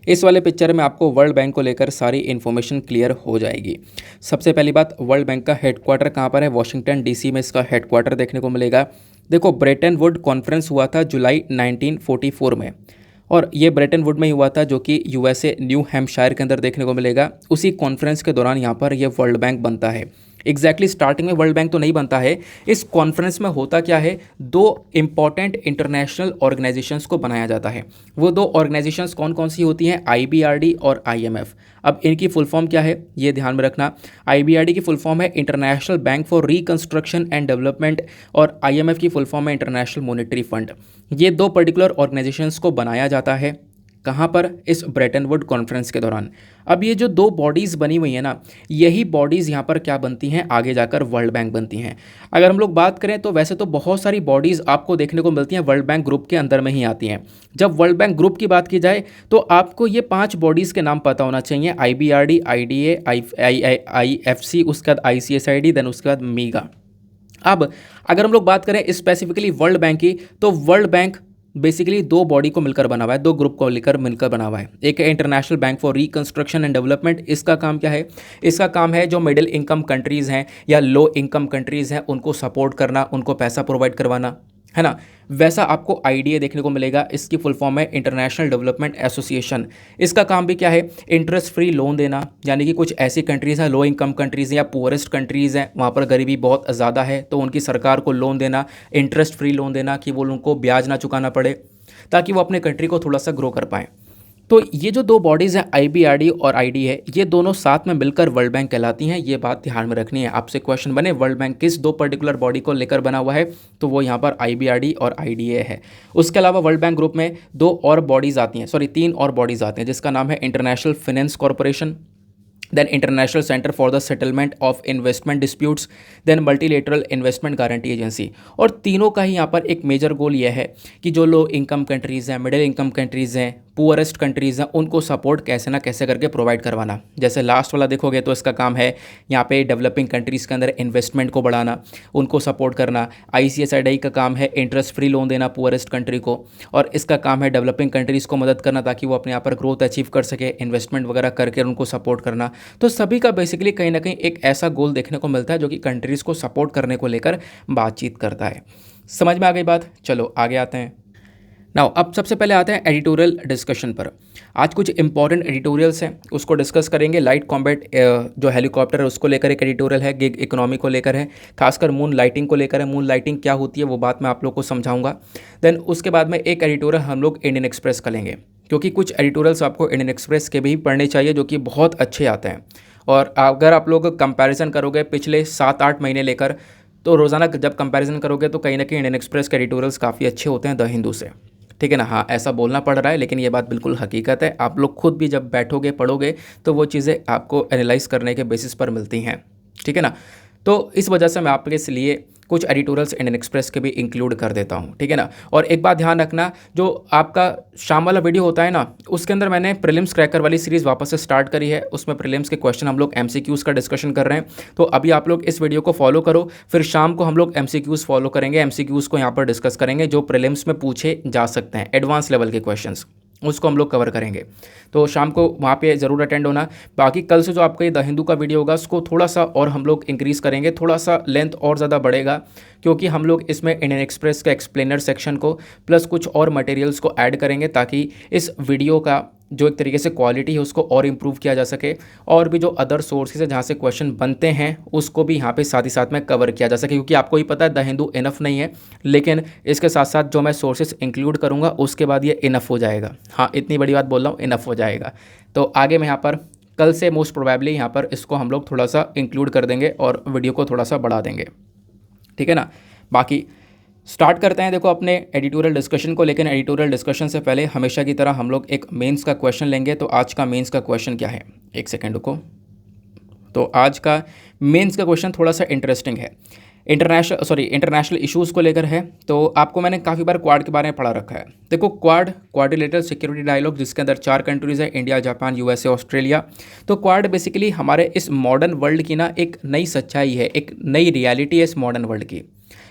S2: इस वाले पिक्चर में आपको वर्ल्ड बैंक को लेकर सारी इन्फॉर्मेशन क्लियर हो जाएगी। सबसे पहली बात, वर्ल्ड बैंक का हेडक्वार्टर कहाँ पर है, वॉशिंगटन डीसी में इसका हेडक्वार्टर देखने को मिलेगा। देखो ब्रेटन वुड कॉन्फ्रेंस हुआ था जुलाई 1944 में, और ये ब्रेटन वुड में ही हुआ था जो कि यूएसए न्यू हैम्पशायर के अंदर देखने को मिलेगा। उसी कॉन्फ्रेंस के दौरान यहाँ पर ये वर्ल्ड बैंक बनता है। एग्जैक्टली स्टार्टिंग में वर्ल्ड बैंक तो नहीं बनता है। इस कॉन्फ्रेंस में होता क्या है, दो इंपॉर्टेंट इंटरनेशनल ऑर्गेनाइजेशंस को बनाया जाता है। वो दो ऑर्गेनाइजेशंस कौन कौन सी होती हैं, IBRD और IMF। अब इनकी फुल फॉर्म क्या है ये ध्यान में रखना। IBRD की फुल फॉर्म है international bank for reconstruction and development, और IMF की फुल फॉर्म है इंटरनेशनल मॉनेटरी फंड। ये दो पर्टिकुलर ऑर्गेनाइजेशंस को बनाया जाता है, कहाँ पर, इस ब्रेटन वुड कॉन्फ्रेंस के दौरान। अब ये जो दो बॉडीज़ बनी हुई है ना, यही बॉडीज़ यहाँ पर क्या बनती हैं, आगे जाकर वर्ल्ड बैंक बनती हैं। अगर हम लोग बात करें तो वैसे तो बहुत सारी बॉडीज़ आपको देखने को मिलती हैं वर्ल्ड बैंक ग्रुप के अंदर में ही आती हैं। जब वर्ल्ड बैंक ग्रुप की बात की जाए तो आपको ये 5 बॉडीज़ के नाम पता होना चाहिए, IBRD, IDA, IFC, उसके बाद ICSID, देन उसके बाद मीगा। अब अगर हम लोग बात करें स्पेसिफिकली वर्ल्ड बैंक की, तो वर्ल्ड बैंक बेसिकली दो बॉडी को मिलकर बना हुआ है, दो ग्रुप को लेकर मिलकर बना हुआ है। एक है international bank for reconstruction and development. इसका काम क्या है? इसका काम है जो मिडिल इनकम कंट्रीज़ हैं या लो इनकम कंट्रीज़ हैं उनको सपोर्ट करना, उनको पैसा प्रोवाइड करवाना, है ना। वैसा आपको आईडीए देखने को मिलेगा। इसकी फुल फॉर्म है इंटरनेशनल डेवलपमेंट एसोसिएशन। इसका काम भी क्या है? इंटरेस्ट फ्री लोन देना, यानी कि कुछ ऐसी कंट्रीज़ हैं, लो इनकम कंट्रीज़ या पुअरेस्ट कंट्रीज़ हैं, वहाँ पर गरीबी बहुत ज़्यादा है, तो उनकी सरकार को लोन देना, इंटरेस्ट फ्री लोन देना कि वो उनको ब्याज ना चुकाना पड़े, ताकि वो अपने कंट्री को थोड़ा सा ग्रो कर पाएँ। तो ये जो दो बॉडीज़ हैं आईबीआरडी और आईडी है, ये दोनों साथ में मिलकर वर्ल्ड बैंक कहलाती हैं। ये बात ध्यान में रखनी है। आपसे क्वेश्चन बने वर्ल्ड बैंक किस दो पर्टिकुलर बॉडी को लेकर बना हुआ है, तो वो यहाँ पर आईबीआरडी और आईडीए है। उसके अलावा वर्ल्ड बैंक ग्रुप में दो और बॉडीज़ आती हैं, सॉरी 3 और बॉडीज़ आती हैं, जिसका नाम है international finance corporation, then international centre for the settlement of investment disputes, then multilateral investment guarantee agency. और तीनों का ही यहाँ पर एक मेजर गोल यह है कि जो लो इनकम कंट्रीज़ हैं, मिडिल इनकम कंट्रीज़ हैं, पुअरेस्ट कंट्रीज़ हैं, उनको सपोर्ट कैसे ना कैसे करके प्रोवाइड करवाना। जैसे लास्ट वाला देखोगे तो इसका काम है यहाँ पे डेवलपिंग कंट्रीज़ के अंदर इन्वेस्टमेंट को बढ़ाना, उनको सपोर्ट करना। आईसीएसआईडी का काम है इंटरेस्ट फ्री लोन देना पुअरेस्ट कंट्री को, और इसका काम है डेवलपिंग कंट्रीज़ को मदद करना ताकि वो अपने यहाँ पर ग्रोथ अचीव कर सके, इन्वेस्टमेंट वगैरह करके उनको सपोर्ट करना। तो सभी का बेसिकली कहीं ना कहीं एक ऐसा गोल देखने को मिलता है जो कि कंट्रीज़ को सपोर्ट करने को लेकर बातचीत करता है। समझ में आ गई बात? चलो आगे आते हैं। नाउ अब सबसे पहले आते हैं एडिटोरियल डिस्कशन पर। आज कुछ इंपॉर्टेंट एडिटोरियल्स हैं, उसको डिस्कस करेंगे। लाइट कॉम्बैट जो हेलीकॉप्टर है उसको लेकर एक एडिटोरियल है, गिग इकोनॉमी को लेकर है, खासकर मून लाइटिंग को लेकर है। मून लाइटिंग क्या होती है वो बात मैं आप लोग को समझाऊंगा। देन उसके बाद में एक एडिटोरियल हम लोग इंडियन एक्सप्रेस का लेंगे, क्योंकि कुछ एडिटोरियल्स आपको इंडियन एक्सप्रेस के भी पढ़ने चाहिए जो कि बहुत अच्छे आते हैं। और अगर आप लोग कंपैरिजन करोगे पिछले 7-8 महीने लेकर, तो रोज़ाना जब कंपैरिजन करोगे तो कहीं ना कहीं इंडियन एक्सप्रेस के एडिटोरियल्स काफ़ी अच्छे होते हैं द हिंदू से। ठीक है ना। हाँ, ऐसा बोलना पड़ रहा है लेकिन ये बात बिल्कुल हकीकत है। आप लोग खुद भी जब बैठोगे पढ़ोगे तो वो चीज़ें आपको एनालाइज करने के बेसिस पर मिलती हैं। ठीक है ना। तो इस वजह से मैं आपके लिए कुछ एडिटोरियल्स इंडियन एक्सप्रेस के भी इंक्लूड कर देता हूँ। ठीक है ना। और एक बात ध्यान रखना, जो आपका शाम वाला वीडियो होता है ना, उसके अंदर मैंने प्रीलिम्स क्रैकर वाली सीरीज़ वापस से स्टार्ट करी है। उसमें प्रीलिम्स के क्वेश्चन हम लोग एमसीक्यूज़ का डिस्कशन कर रहे हैं। तो अभी आप लोग इस वीडियो को फॉलो करो, फिर शाम को हम लोग एमसीक्यूज़ फॉलो करेंगे, एमसीक्यूज़ को यहाँ पर डिस्कस करेंगे जो प्रीलिम्स में पूछे जा सकते हैं, एडवांस लेवल के क्वेश्चन, उसको हम लोग कवर करेंगे। तो शाम को वहाँ पे ज़रूर अटेंड होना। बाकी कल से जो आपका ये द हिंदू का वीडियो होगा उसको थोड़ा सा और हम लोग इंक्रीज़ करेंगे, थोड़ा सा लेंथ और ज़्यादा बढ़ेगा, क्योंकि हम लोग इसमें इंडियन एक्सप्रेस का एक्सप्लेनर सेक्शन को प्लस कुछ और मटेरियल्स को ऐड करेंगे, ताकि इस वीडियो का जो एक तरीके से क्वालिटी है उसको और इम्प्रूव किया जा सके, और भी जो अदर सोर्सेज है जहाँ से क्वेश्चन बनते हैं उसको भी यहाँ पे साथ ही साथ में कवर किया जा सके। क्योंकि आपको ही पता है द हिंदू इनफ नहीं है, लेकिन इसके साथ साथ जो मैं सोर्सेज इंक्लूड करूँगा उसके बाद ये इनफ हो जाएगा। हाँ, इतनी बड़ी बात बोल रहा हूँ, इनफ हो जाएगा। तो आगे मैं यहाँ पर कल से मोस्ट प्रोबेबली यहाँ पर इसको हम लोग थोड़ा सा इंक्लूड कर देंगे और वीडियो को थोड़ा सा बढ़ा देंगे। ठीक है ना। बाकी स्टार्ट करते हैं देखो अपने एडिटोरियल डिस्कशन को, लेकिन एडिटोरियल डिस्कशन से पहले हमेशा की तरह हम लोग एक मेंस का क्वेश्चन लेंगे। तो आज का मेंस का क्वेश्चन क्या है, एक सेकेंड रुको। तो आज का मेंस का क्वेश्चन थोड़ा सा इंटरेस्टिंग है, इंटरनेशनल इश्यूज़ को लेकर है। तो आपको मैंने काफ़ी बार क्वाड के बारे में पढ़ा रखा है। देखो क्वाड्रिलेटरल सिक्योरिटी डायलॉग, जिसके अंदर 4 कंट्रीज़ है, इंडिया, जापान, यूएसए, ऑस्ट्रेलिया। तो क्वाड बेसिकली हमारे इस मॉडर्न वर्ल्ड की ना एक नई सच्चाई है, एक नई रियलिटी है इस मॉडर्न वर्ल्ड की।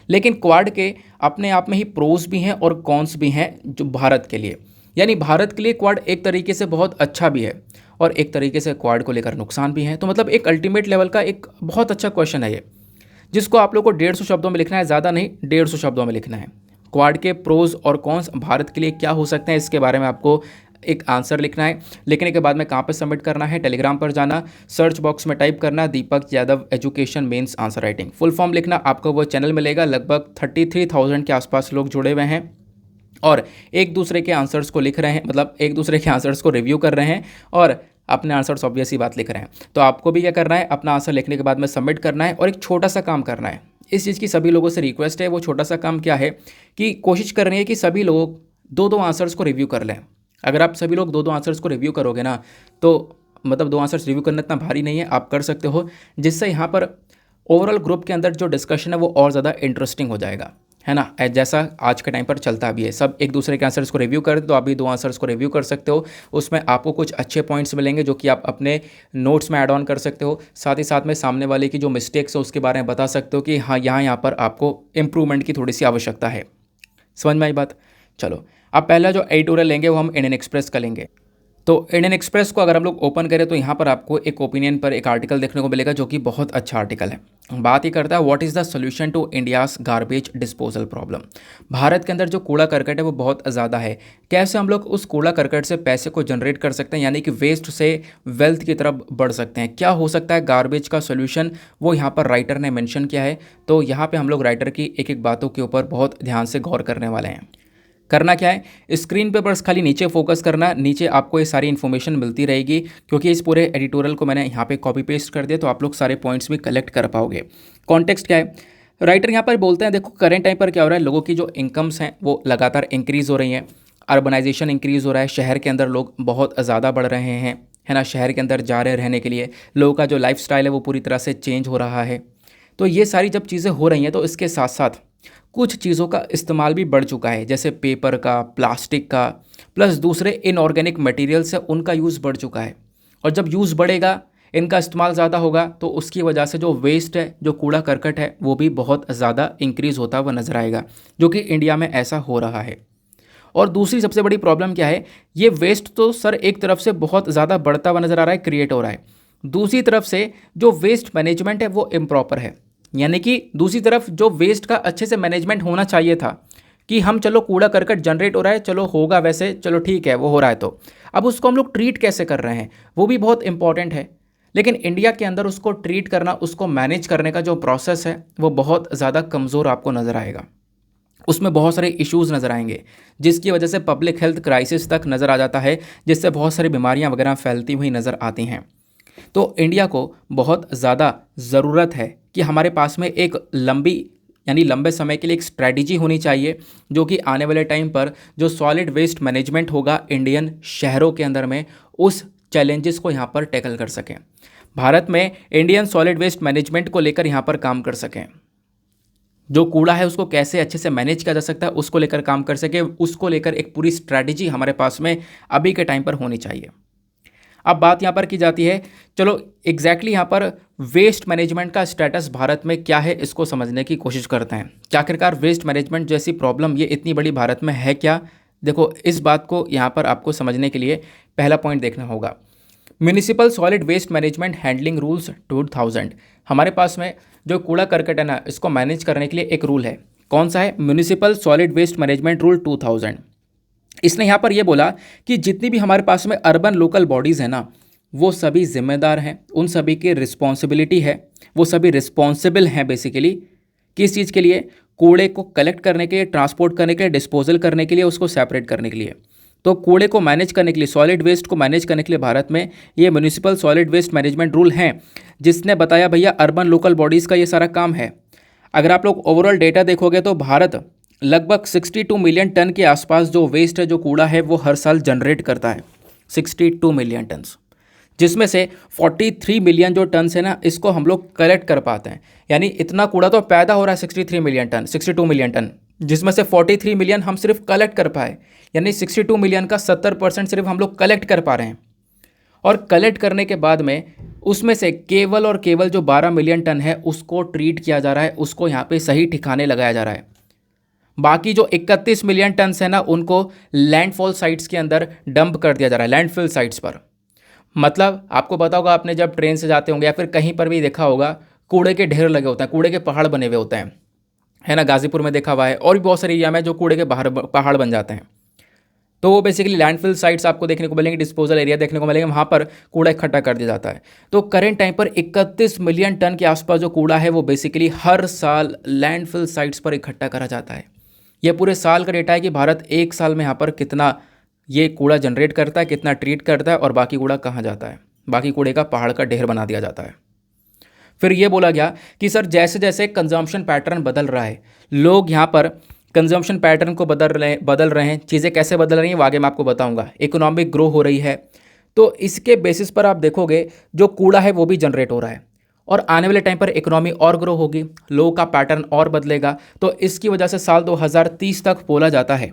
S2: लेकिन क्वाड के अपने आप में ही प्रोज भी हैं और कॉन्स भी हैं जो भारत के लिए, यानी भारत के लिए क्वाड एक तरीके से बहुत अच्छा भी है और एक तरीके से क्वाड को लेकर नुकसान भी है। तो मतलब एक अल्टीमेट लेवल का एक बहुत अच्छा क्वेश्चन है ये, जिसको आप लोग को 150 शब्दों में लिखना है, ज़्यादा नहीं, 150 शब्दों में लिखना है। क्वाड के प्रोज और कॉन्स भारत के लिए क्या हो सकते हैं, इसके बारे में आपको एक आंसर लिखना है। लिखने के बाद में कहाँ पे सबमिट करना है, टेलीग्राम पर जाना, सर्च बॉक्स में टाइप करना Deepak Yadav education mains answer writing, full form लिखना, आपको वो चैनल मिलेगा। लगभग 33,000 के आसपास लोग जुड़े हुए हैं और एक दूसरे के आंसर्स को लिख रहे हैं, मतलब एक दूसरे के आंसर्स को रिव्यू कर रहे हैं और अपने आंसर्स ऑब्वियस ही बात लिख रहे हैं। तो आपको भी क्या करना है, अपना आंसर लिखने के बाद में सबमिट करना है और एक छोटा सा काम करना है। इस चीज़ की सभी लोगों से रिक्वेस्ट है। वो छोटा सा काम क्या है कि कोशिश कर रही है कि सभी लोग 2-2 आंसर्स को रिव्यू कर लें। अगर आप सभी लोग 2-2 आंसर्स को रिव्यू करोगे ना, तो मतलब 2 आंसर्स रिव्यू करना इतना भारी नहीं है, आप कर सकते हो, जिससे यहाँ पर ओवरऑल ग्रुप के अंदर जो डिस्कशन है वो और ज़्यादा इंटरेस्टिंग हो जाएगा, है ना, जैसा आज के टाइम पर चलता भी है। सब एक दूसरे के आंसर्स को रिव्यू करते, तो आप भी 2 आंसर्स को रिव्यू कर सकते हो। उसमें आपको कुछ अच्छे पॉइंट्स मिलेंगे जो कि आप अपने नोट्स में ऐड ऑन कर सकते हो। साथ ही साथ में सामने वाले की जो मिस्टेक्स है उसके बारे में बता सकते हो कि हाँ यहाँ पर आपको इम्प्रूवमेंट की थोड़ी सी आवश्यकता है। समझ में आई बात? चलो, अब पहला जो एडिटोरियल लेंगे वो हम इंडियन एक्सप्रेस का लेंगे। तो इंडियन एक्सप्रेस को अगर हम लोग ओपन करें तो यहाँ पर आपको एक ओपिनियन पर एक आर्टिकल देखने को मिलेगा जो कि बहुत अच्छा आर्टिकल है। बात ही करता है what is the solution to India's garbage disposal problem. Bharat के अंदर जो कूड़ा करकट है वो बहुत ज़्यादा है। कैसे हम लोग उस कूड़ा करकट से पैसे को जनरेट कर सकते हैं, यानी कि वेस्ट से वेल्थ की तरफ बढ़ सकते हैं। क्या हो सकता है गार्बेज का सोल्यूशन, वो यहाँ पर राइटर ने मेंशन किया है। तो यहाँ पे हम लोग राइटर की एक एक बातों के ऊपर बहुत ध्यान से गौर करने वाले हैं। करना क्या है, स्क्रीन पे बस खाली नीचे फोकस करना, नीचे आपको ये सारी इन्फॉर्मेशन मिलती रहेगी क्योंकि इस पूरे एडिटोरियल को मैंने यहाँ पे कॉपी पेस्ट कर दिया, तो आप लोग सारे पॉइंट्स भी कलेक्ट कर पाओगे। कॉन्टेक्स्ट क्या है, राइटर यहाँ पर बोलते हैं देखो करेंट टाइम पर क्या हो रहा है, लोगों की जो इनकम्स हैं वो लगातार इंक्रीज़ हो रही हैं, अर्बनाइजेशन इंक्रीज़ हो रहा है, शहर के अंदर लोग बहुत ज़्यादा बढ़ रहे हैं, है ना, शहर के अंदर जा रहे रहने के लिए, लोगों का जो लाइफ स्टाइल है वो पूरी तरह से चेंज हो रहा है। तो ये सारी जब चीज़ें हो रही हैं तो इसके साथ साथ कुछ चीज़ों का इस्तेमाल भी बढ़ चुका है, जैसे पेपर का, प्लास्टिक का, प्लस दूसरे इनऑर्गेनिक मटेरियल्स है उनका यूज़ बढ़ चुका है। और जब यूज़ बढ़ेगा, इनका इस्तेमाल ज़्यादा होगा, तो उसकी वजह से जो वेस्ट है, जो कूड़ा करकट है, वो भी बहुत ज़्यादा इंक्रीज़ होता हुआ नज़र आएगा, जो कि इंडिया में ऐसा हो रहा है। और दूसरी सबसे बड़ी प्रॉब्लम क्या है, ये वेस्ट तो सर एक तरफ से बहुत ज़्यादा बढ़ता हुआ नज़र आ रहा है, क्रिएट हो रहा है, दूसरी तरफ से जो वेस्ट मैनेजमेंट है वो इम्प्रॉपर है। यानी कि दूसरी तरफ जो वेस्ट का अच्छे से मैनेजमेंट होना चाहिए था कि हम चलो कूड़ा करकट जनरेट हो रहा है, चलो होगा वैसे, चलो ठीक है वो हो रहा है, तो अब उसको हम लोग ट्रीट कैसे कर रहे हैं वो भी बहुत इंपॉर्टेंट है। लेकिन इंडिया के अंदर उसको ट्रीट करना, उसको मैनेज करने का जो प्रोसेस है वो बहुत ज़्यादा कमज़ोर आपको नज़र आएगा। उसमें बहुत सारे इश्यूज़ नज़र आएंगे जिसकी वजह से पब्लिक हेल्थ क्राइसिस तक नज़र आ जाता है, जिससे बहुत सारी बीमारियां वगैरह फैलती हुई नज़र आती हैं। तो इंडिया को बहुत ज़्यादा ज़रूरत है कि हमारे पास में एक लंबी यानी लंबे समय के लिए एक स्ट्रैटेजी होनी चाहिए, जो कि आने वाले टाइम पर जो सॉलिड वेस्ट मैनेजमेंट होगा इंडियन शहरों के अंदर में, उस चैलेंजेस को यहाँ पर टैकल कर सकें। भारत में इंडियन सॉलिड वेस्ट मैनेजमेंट को लेकर यहाँ पर काम कर सकें, जो कूड़ा है उसको कैसे अच्छे से मैनेज किया जा सकता है उसको लेकर काम कर सके, उसको लेकर एक पूरी स्ट्रैटेजी हमारे पास में अभी के टाइम पर होनी चाहिए। अब बात यहाँ पर की जाती है, चलो एग्जैक्टली यहाँ पर वेस्ट मैनेजमेंट का स्टेटस भारत में क्या है इसको समझने की कोशिश करते हैं कि आखिरकार वेस्ट मैनेजमेंट जैसी प्रॉब्लम ये इतनी बड़ी भारत में है क्या। देखो, इस बात को यहाँ पर आपको समझने के लिए पहला पॉइंट देखना होगा, municipal solid waste management handling rules 2000। हमारे पास में जो कूड़ा करकट है ना, इसको मैनेज करने के लिए एक रूल है। कौन सा है? Municipal solid waste management rule 2000। इसने यहाँ पर यह बोला कि जितनी भी हमारे पास में अर्बन लोकल बॉडीज़ हैं ना, वो सभी जिम्मेदार हैं, उन सभी की रिस्पॉन्सिबिलिटी है, वो सभी रिस्पॉन्सिबल हैं बेसिकली किस चीज़ के लिए? कूड़े को कलेक्ट करने के लिए, ट्रांसपोर्ट करने के लिए, डिस्पोजल करने के लिए, उसको सेपरेट करने के लिए। तो कूड़े को मैनेज करने के लिए, सॉलिड वेस्ट को मैनेज करने के लिए भारत में ये municipal solid waste management rule हैं, जिसने बताया भैया अर्बन लोकल बॉडीज़ का ये सारा काम है। अगर आप लोग ओवरऑल डेटा देखोगे तो भारत लगभग 62 मिलियन टन के आसपास जो वेस्ट है, जो कूड़ा है, वो हर साल जनरेट करता है, 62 मिलियन टन, जिसमें से 43 मिलियन जो टन है ना, इसको हम लोग कलेक्ट कर पाते हैं। यानी इतना कूड़ा तो पैदा हो रहा है 63 मिलियन टन, 62 मिलियन टन, जिसमें से 43 मिलियन हम सिर्फ कलेक्ट कर पाए, यानी 62 मिलियन का 70% सिर्फ हम लोग कलेक्ट कर पा रहे हैं। और कलेक्ट करने के बाद में उसमें से केवल और केवल जो 12 मिलियन टन है उसको ट्रीट किया जा रहा है, उसको यहाँ पे सही ठिकाने लगाया जा रहा है। बाकी जो 31 मिलियन टन है ना, उनको लैंडफॉल साइट्स के अंदर डंप कर दिया जा रहा है, लैंडफिल साइट्स पर। मतलब आपको पता होगा, आपने जब ट्रेन से जाते होंगे या फिर कहीं पर भी देखा होगा, कूड़े के ढेर लगे होते हैं, कूड़े के पहाड़ बने हुए होते हैं, है ना, गाजीपुर में देखा हुआ है, और भी बहुत सारे एरिया में जो कूड़े के पहाड़ बन जाते हैं। तो वो बेसिकली लैंडफिल साइट्स आपको देखने को मिलेंगे, डिस्पोजल एरिया देखने को मिलेंगे, वहाँ पर कूड़ा इकट्ठा कर दिया जाता है। तो करेंट टाइम पर 31 मिलियन टन के आसपास जो कूड़ा है वो बेसिकली हर साल लैंडफिल साइट्स पर इकट्ठा करा जाता है। यह पूरे साल का डेटा है कि भारत एक साल में यहाँ पर कितना ये कूड़ा जनरेट करता है, कितना ट्रीट करता है, और बाकी कूड़ा कहाँ जाता है। बाकी कूड़े का पहाड़ का ढेर बना दिया जाता है। फिर ये बोला गया कि सर जैसे जैसे कंजम्पशन पैटर्न बदल रहा है, लोग यहाँ पर कंजम्पशन पैटर्न को बदल रहे हैं। चीज़ें कैसे बदल रही हैं वो आगे मैं आपको बताऊंगा। इकोनॉमिक ग्रो हो रही है, तो इसके बेसिस पर आप देखोगे जो कूड़ा है वो भी जनरेट हो रहा है, और आने वाले टाइम पर इकोनॉमी और ग्रो होगी, लोगों का पैटर्न और बदलेगा। तो इसकी वजह से साल 2030 तक बोला जाता है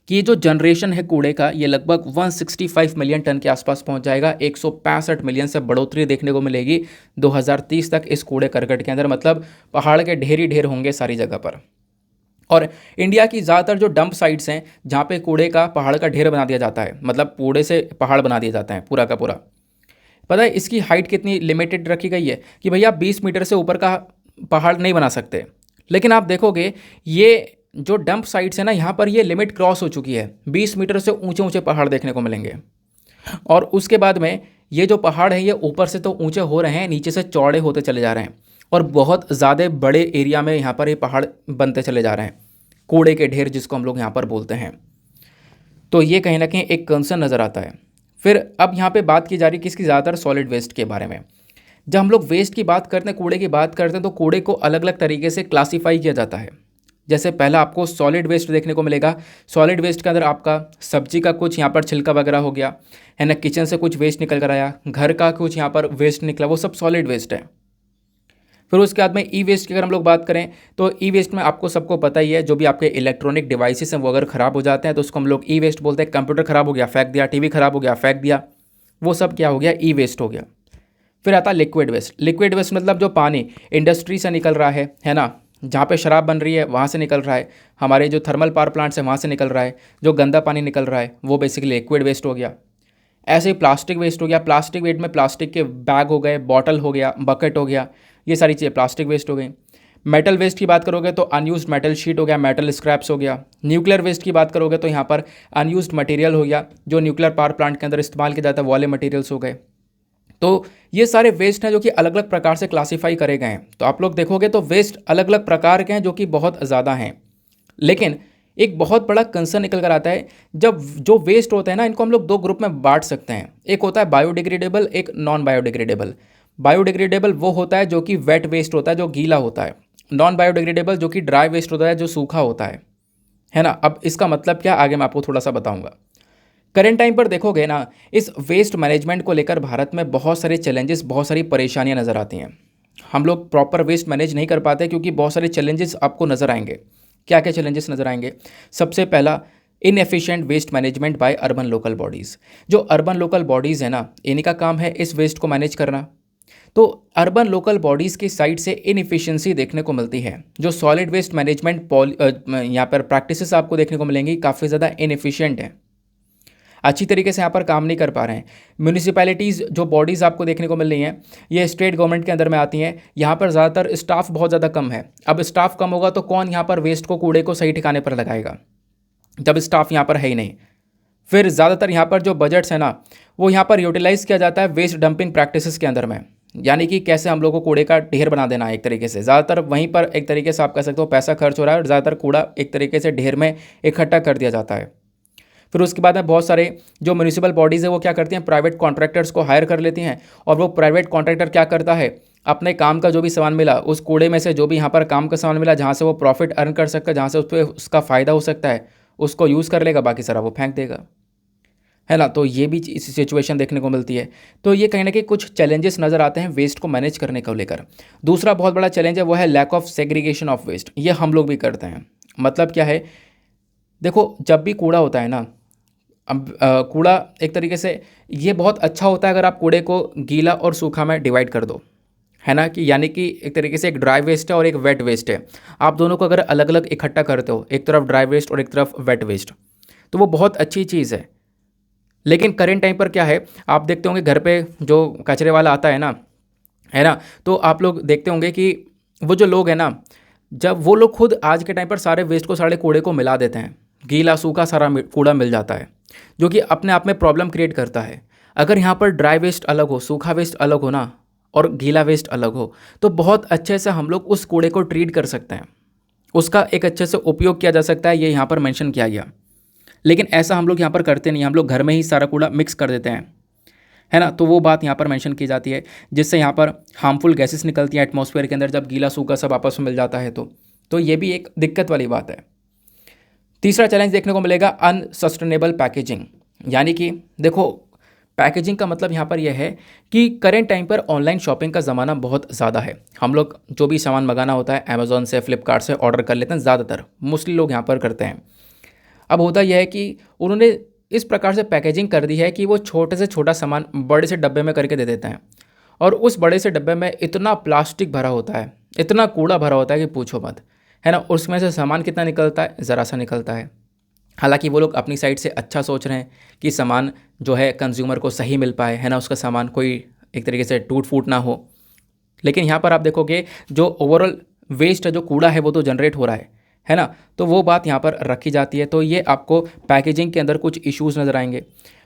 S2: कि ये जो जनरेशन है कूड़े का, ये लगभग 165 मिलियन टन के आसपास पहुंच जाएगा। 165 मिलियन से बढ़ोतरी देखने को मिलेगी 2030 तक इस कूड़े करकट के अंदर। मतलब पहाड़ के ढेर ही ढेर होंगे सारी जगह पर। और इंडिया की ज़्यादातर जो डंप साइट्स हैं जहाँ पे कूड़े का पहाड़ का ढेर बना दिया जाता है, मतलब कूड़े से पहाड़ बना दिया जाता है पूरा का पूरा, पता है इसकी हाइट कितनी लिमिटेड रखी गई है कि भैया 20 मीटर से ऊपर का पहाड़ नहीं बना सकते। लेकिन आप देखोगे ये जो डंप साइट्स है ना, यहाँ पर ये लिमिट क्रॉस हो चुकी है। 20 मीटर से ऊंचे ऊंचे पहाड़ देखने को मिलेंगे। और उसके बाद में ये जो पहाड़ हैं ये ऊपर से तो ऊंचे हो रहे हैं, नीचे से चौड़े होते चले जा रहे हैं और बहुत ज़्यादा बड़े एरिया में यहाँ पर ये पहाड़ बनते चले जा रहे हैं, कूड़े के ढेर जिसको हम लोग यहाँ पर बोलते हैं। तो ये कहीं ना कहीं एक कंसर्न नज़र आता है। फिर अब यहाँ पे बात की जा रही है किसकी, ज़्यादातर सॉलिड वेस्ट के बारे में। जब हम लोग वेस्ट की बात करते हैं, कूड़े की बात करते हैं, तो कूड़े को अलग अलग तरीके से क्लासीफाई किया जाता है। जैसे पहला आपको सॉलिड वेस्ट देखने को मिलेगा। सॉलिड वेस्ट के अंदर आपका सब्जी का कुछ यहाँ पर छिलका वगैरह हो गया है ना, किचन से कुछ वेस्ट निकल कर आया, घर का कुछ यहाँ पर वेस्ट निकला, वो सब सॉलिड वेस्ट है। फिर उसके बाद में ई वेस्ट की अगर हम लोग बात करें तो ई वेस्ट में आपको सबको पता ही है, जो भी आपके इलेक्ट्रॉनिक डिवाइसेस हैं वो अगर ख़राब हो जाते हैं तो उसको हम लोग ई वेस्ट बोलते हैं। कंप्यूटर ख़राब हो गया फेंक दिया, टीवी ख़राब हो गया फेंक दिया, वो सब क्या हो गया, ई वेस्ट हो गया। फिर आता लिक्विड वेस्ट। लिक्विड वेस्ट मतलब जो पानी इंडस्ट्री से निकल रहा है ना, जहाँ पे शराब बन रही है वहाँ से निकल रहा है, हमारे जो थर्मल पावर प्लांट्स हैं वहाँ से निकल रहा है, जो गंदा पानी निकल रहा है वो बेसिकली लिक्विड वेस्ट हो गया। ऐसे ही प्लास्टिक वेस्ट हो गया। प्लास्टिक वेस्ट में प्लास्टिक के बैग हो गए, बॉटल हो गया, बकेट हो गया, ये सारी चीज़ें प्लास्टिक वेस्ट हो गई। मेटल वेस्ट की बात करोगे तो अनयूज्ड मेटल शीट हो गया, मेटल स्क्रैप्स हो गया। न्यूक्लियर वेस्ट की बात करोगे तो यहाँ पर अनयूज्ड मटेरियल हो गया, जो न्यूक्लियर पावर प्लांट के अंदर इस्तेमाल किया जाता है, वो वाले मटेरियल्स हो गए। तो ये सारे वेस्ट हैं जो कि अलग अलग प्रकार से क्लासीफाई करे गए हैं। तो आप लोग देखोगे तो वेस्ट अलग अलग प्रकार के हैं जो कि बहुत ज़्यादा हैं। लेकिन एक बहुत बड़ा कंसर्न निकल कर आता है, जब जो वेस्ट होता है ना, इनको हम लोग दो ग्रुप में बांट सकते हैं। एक होता है बायोडिग्रेडेबल, एक नॉन बायोडिग्रेडेबल। बायोडिग्रेडेबल वो होता है जो कि वेट वेस्ट होता है, जो गीला होता है। नॉन बायोडिग्रेडेबल जो कि ड्राई वेस्ट होता है, जो सूखा होता है ना। अब इसका मतलब क्या, आगे मैं आपको थोड़ा सा बताऊंगा। करेंट टाइम पर देखोगे ना, इस वेस्ट मैनेजमेंट को लेकर भारत में बहुत सारे चैलेंजेस, बहुत सारी परेशानियां नज़र आती हैं। हम लोग प्रॉपर वेस्ट मैनेज नहीं कर पाते क्योंकि बहुत सारे चैलेंजेस आपको नज़र आएंगे। क्या क्या चैलेंजेस नज़र आएंगे? सबसे पहला, inefficient waste management by urban local bodies. जो अर्बन लोकल बॉडीज़ है ना, इन्हीं का काम है इस वेस्ट को मैनेज करना। तो अर्बन लोकल बॉडीज़ की साइड से इनएफिशिएंसी देखने को मिलती है। जो सॉलिड वेस्ट मैनेजमेंट यहाँ पर प्रैक्टिसेस आपको देखने को मिलेंगी, काफ़ी ज़्यादा इनएफिशिएंट है, अच्छी तरीके से यहाँ पर काम नहीं कर पा रहे हैं। म्यूनिसिपैलिटीज़ जो बॉडीज़ आपको देखने को मिल रही हैं, ये स्टेट गवर्नमेंट के अंदर में आती हैं। यहाँ पर ज़्यादातर स्टाफ बहुत ज़्यादा कम है। अब स्टाफ कम होगा तो कौन यहाँ पर वेस्ट को, कूड़े को सही ठिकाने पर लगाएगा, जब स्टाफ यहाँ पर है ही नहीं। फिर ज़्यादातर यहाँ पर जो बजट्स है ना, वो यहाँ पर यूटिलाइज़ किया जाता है वेस्ट डंपिंग प्रैक्टिसेस के अंदर में, यानी कि कैसे हम लोग को कूड़े का ढेर बना देना है एक तरीके से। ज़्यादातर वहीं पर एक तरीके से आप कह सकते हो पैसा खर्च हो रहा है और ज़्यादातर कूड़ा एक तरीके से ढेर में इकट्ठा कर दिया जाता है। फिर उसके बाद में बहुत सारे जो म्यूनिसिपल बॉडीज़ है वो क्या करती हैं, प्राइवेट कॉन्ट्रैक्टर्स को हायर कर लेती हैं। और वो प्राइवेट कॉन्ट्रैक्टर क्या करता है, अपने काम का जो भी सामान मिला, उस कूड़े में से जो भी यहाँ पर काम का सामान मिला, जहाँ से वो प्रॉफिट अर्न कर सकता है, जहाँ से उस पर उसका फ़ायदा हो सकता है, उसको यूज़ कर लेगा, बाकी सारा वो फेंक देगा, है ना। तो ये भी सिचुएशन देखने को मिलती है। तो ये कहीं ना कहीं कुछ चैलेंजेस नज़र आते हैं वेस्ट को मैनेज करने को लेकर। दूसरा बहुत बड़ा चैलेंज है वो है lack of segregation of waste. ये हम लोग भी करते हैं। मतलब क्या है, देखो जब भी कूड़ा होता है ना, अब कूड़ा एक तरीके से ये बहुत अच्छा होता है अगर आप कूड़े को गीला और सूखा में डिवाइड कर दो, है ना, कि यानी कि एक तरीके से एक ड्राई वेस्ट है और एक वेट वेस्ट है। आप दोनों को अगर अलग अलग इकट्ठा करते हो, एक तरफ ड्राई वेस्ट और एक तरफ वेट वेस्ट, तो वो बहुत अच्छी चीज़ है। लेकिन करेंट टाइम पर क्या है, आप देखते होंगे घर पे जो कचरे वाला आता है ना, तो आप लोग देखते होंगे कि वो जो लोग हैं ना, जब वो लोग खुद आज के टाइम पर सारे वेस्ट को, सारे कूड़े को मिला देते हैं, गीला सूखा सारा कूड़ा मिल जाता है, जो कि अपने आप में प्रॉब्लम क्रिएट करता है। अगर यहाँ पर ड्राई वेस्ट अलग हो, सूखा वेस्ट अलग हो ना, और गीला वेस्ट अलग हो, तो बहुत अच्छे से हम लोग उस कूड़े को ट्रीट कर सकते हैं, उसका एक अच्छे से उपयोग किया जा सकता है। ये यहाँ पर मेंशन किया गया। लेकिन ऐसा हम लोग यहाँ पर करते नहीं, हम लोग घर में ही सारा कूड़ा मिक्स कर देते हैं, है ना। तो वो बात यहाँ पर मेंशन की जाती है, जिससे यहाँ पर हार्मफुल गैसेस निकलती हैं एटमॉस्फेयर के अंदर, जब गीला सूखा सब आपस में मिल जाता है। तो ये भी एक दिक्कत वाली बात है। तीसरा चैलेंज देखने को मिलेगा अनसस्टेनेबल पैकेजिंग। यानी कि देखो, पैकेजिंग का मतलब यहाँ पर यह है कि करेंट टाइम पर ऑनलाइन शॉपिंग का ज़माना बहुत ज़्यादा है। हम लोग जो भी सामान मंगाना होता है अमेज़ॉन से, फ्लिपकार्ट से ऑर्डर कर लेते हैं, ज़्यादातर मोस्टली लोग यहाँ पर करते हैं। अब होता यह है कि उन्होंने इस प्रकार से पैकेजिंग कर दी है कि वो छोटे से छोटा सामान बड़े से डब्बे में करके दे देते हैं, और उस बड़े से डब्बे में इतना प्लास्टिक भरा होता है, इतना कूड़ा भरा होता है कि पूछो मत, है ना। उसमें से सामान कितना निकलता है, ज़रा सा निकलता है। हालांकि वो लोग अपनी साइड से अच्छा सोच रहे हैं कि सामान जो है कंज्यूमर को सही मिल पाए, है ना, उसका सामान कोई एक तरीके से टूट फूट ना हो। लेकिन यहाँ पर आप देखोगे जो ओवरऑल वेस्ट है, जो कूड़ा है, वो तो जनरेट हो रहा है ना। तो वो बात यहाँ पर रखी जाती है। तो ये आपको पैकेजिंग के अंदर कुछ इश्यूज़ नज़र आएंगे।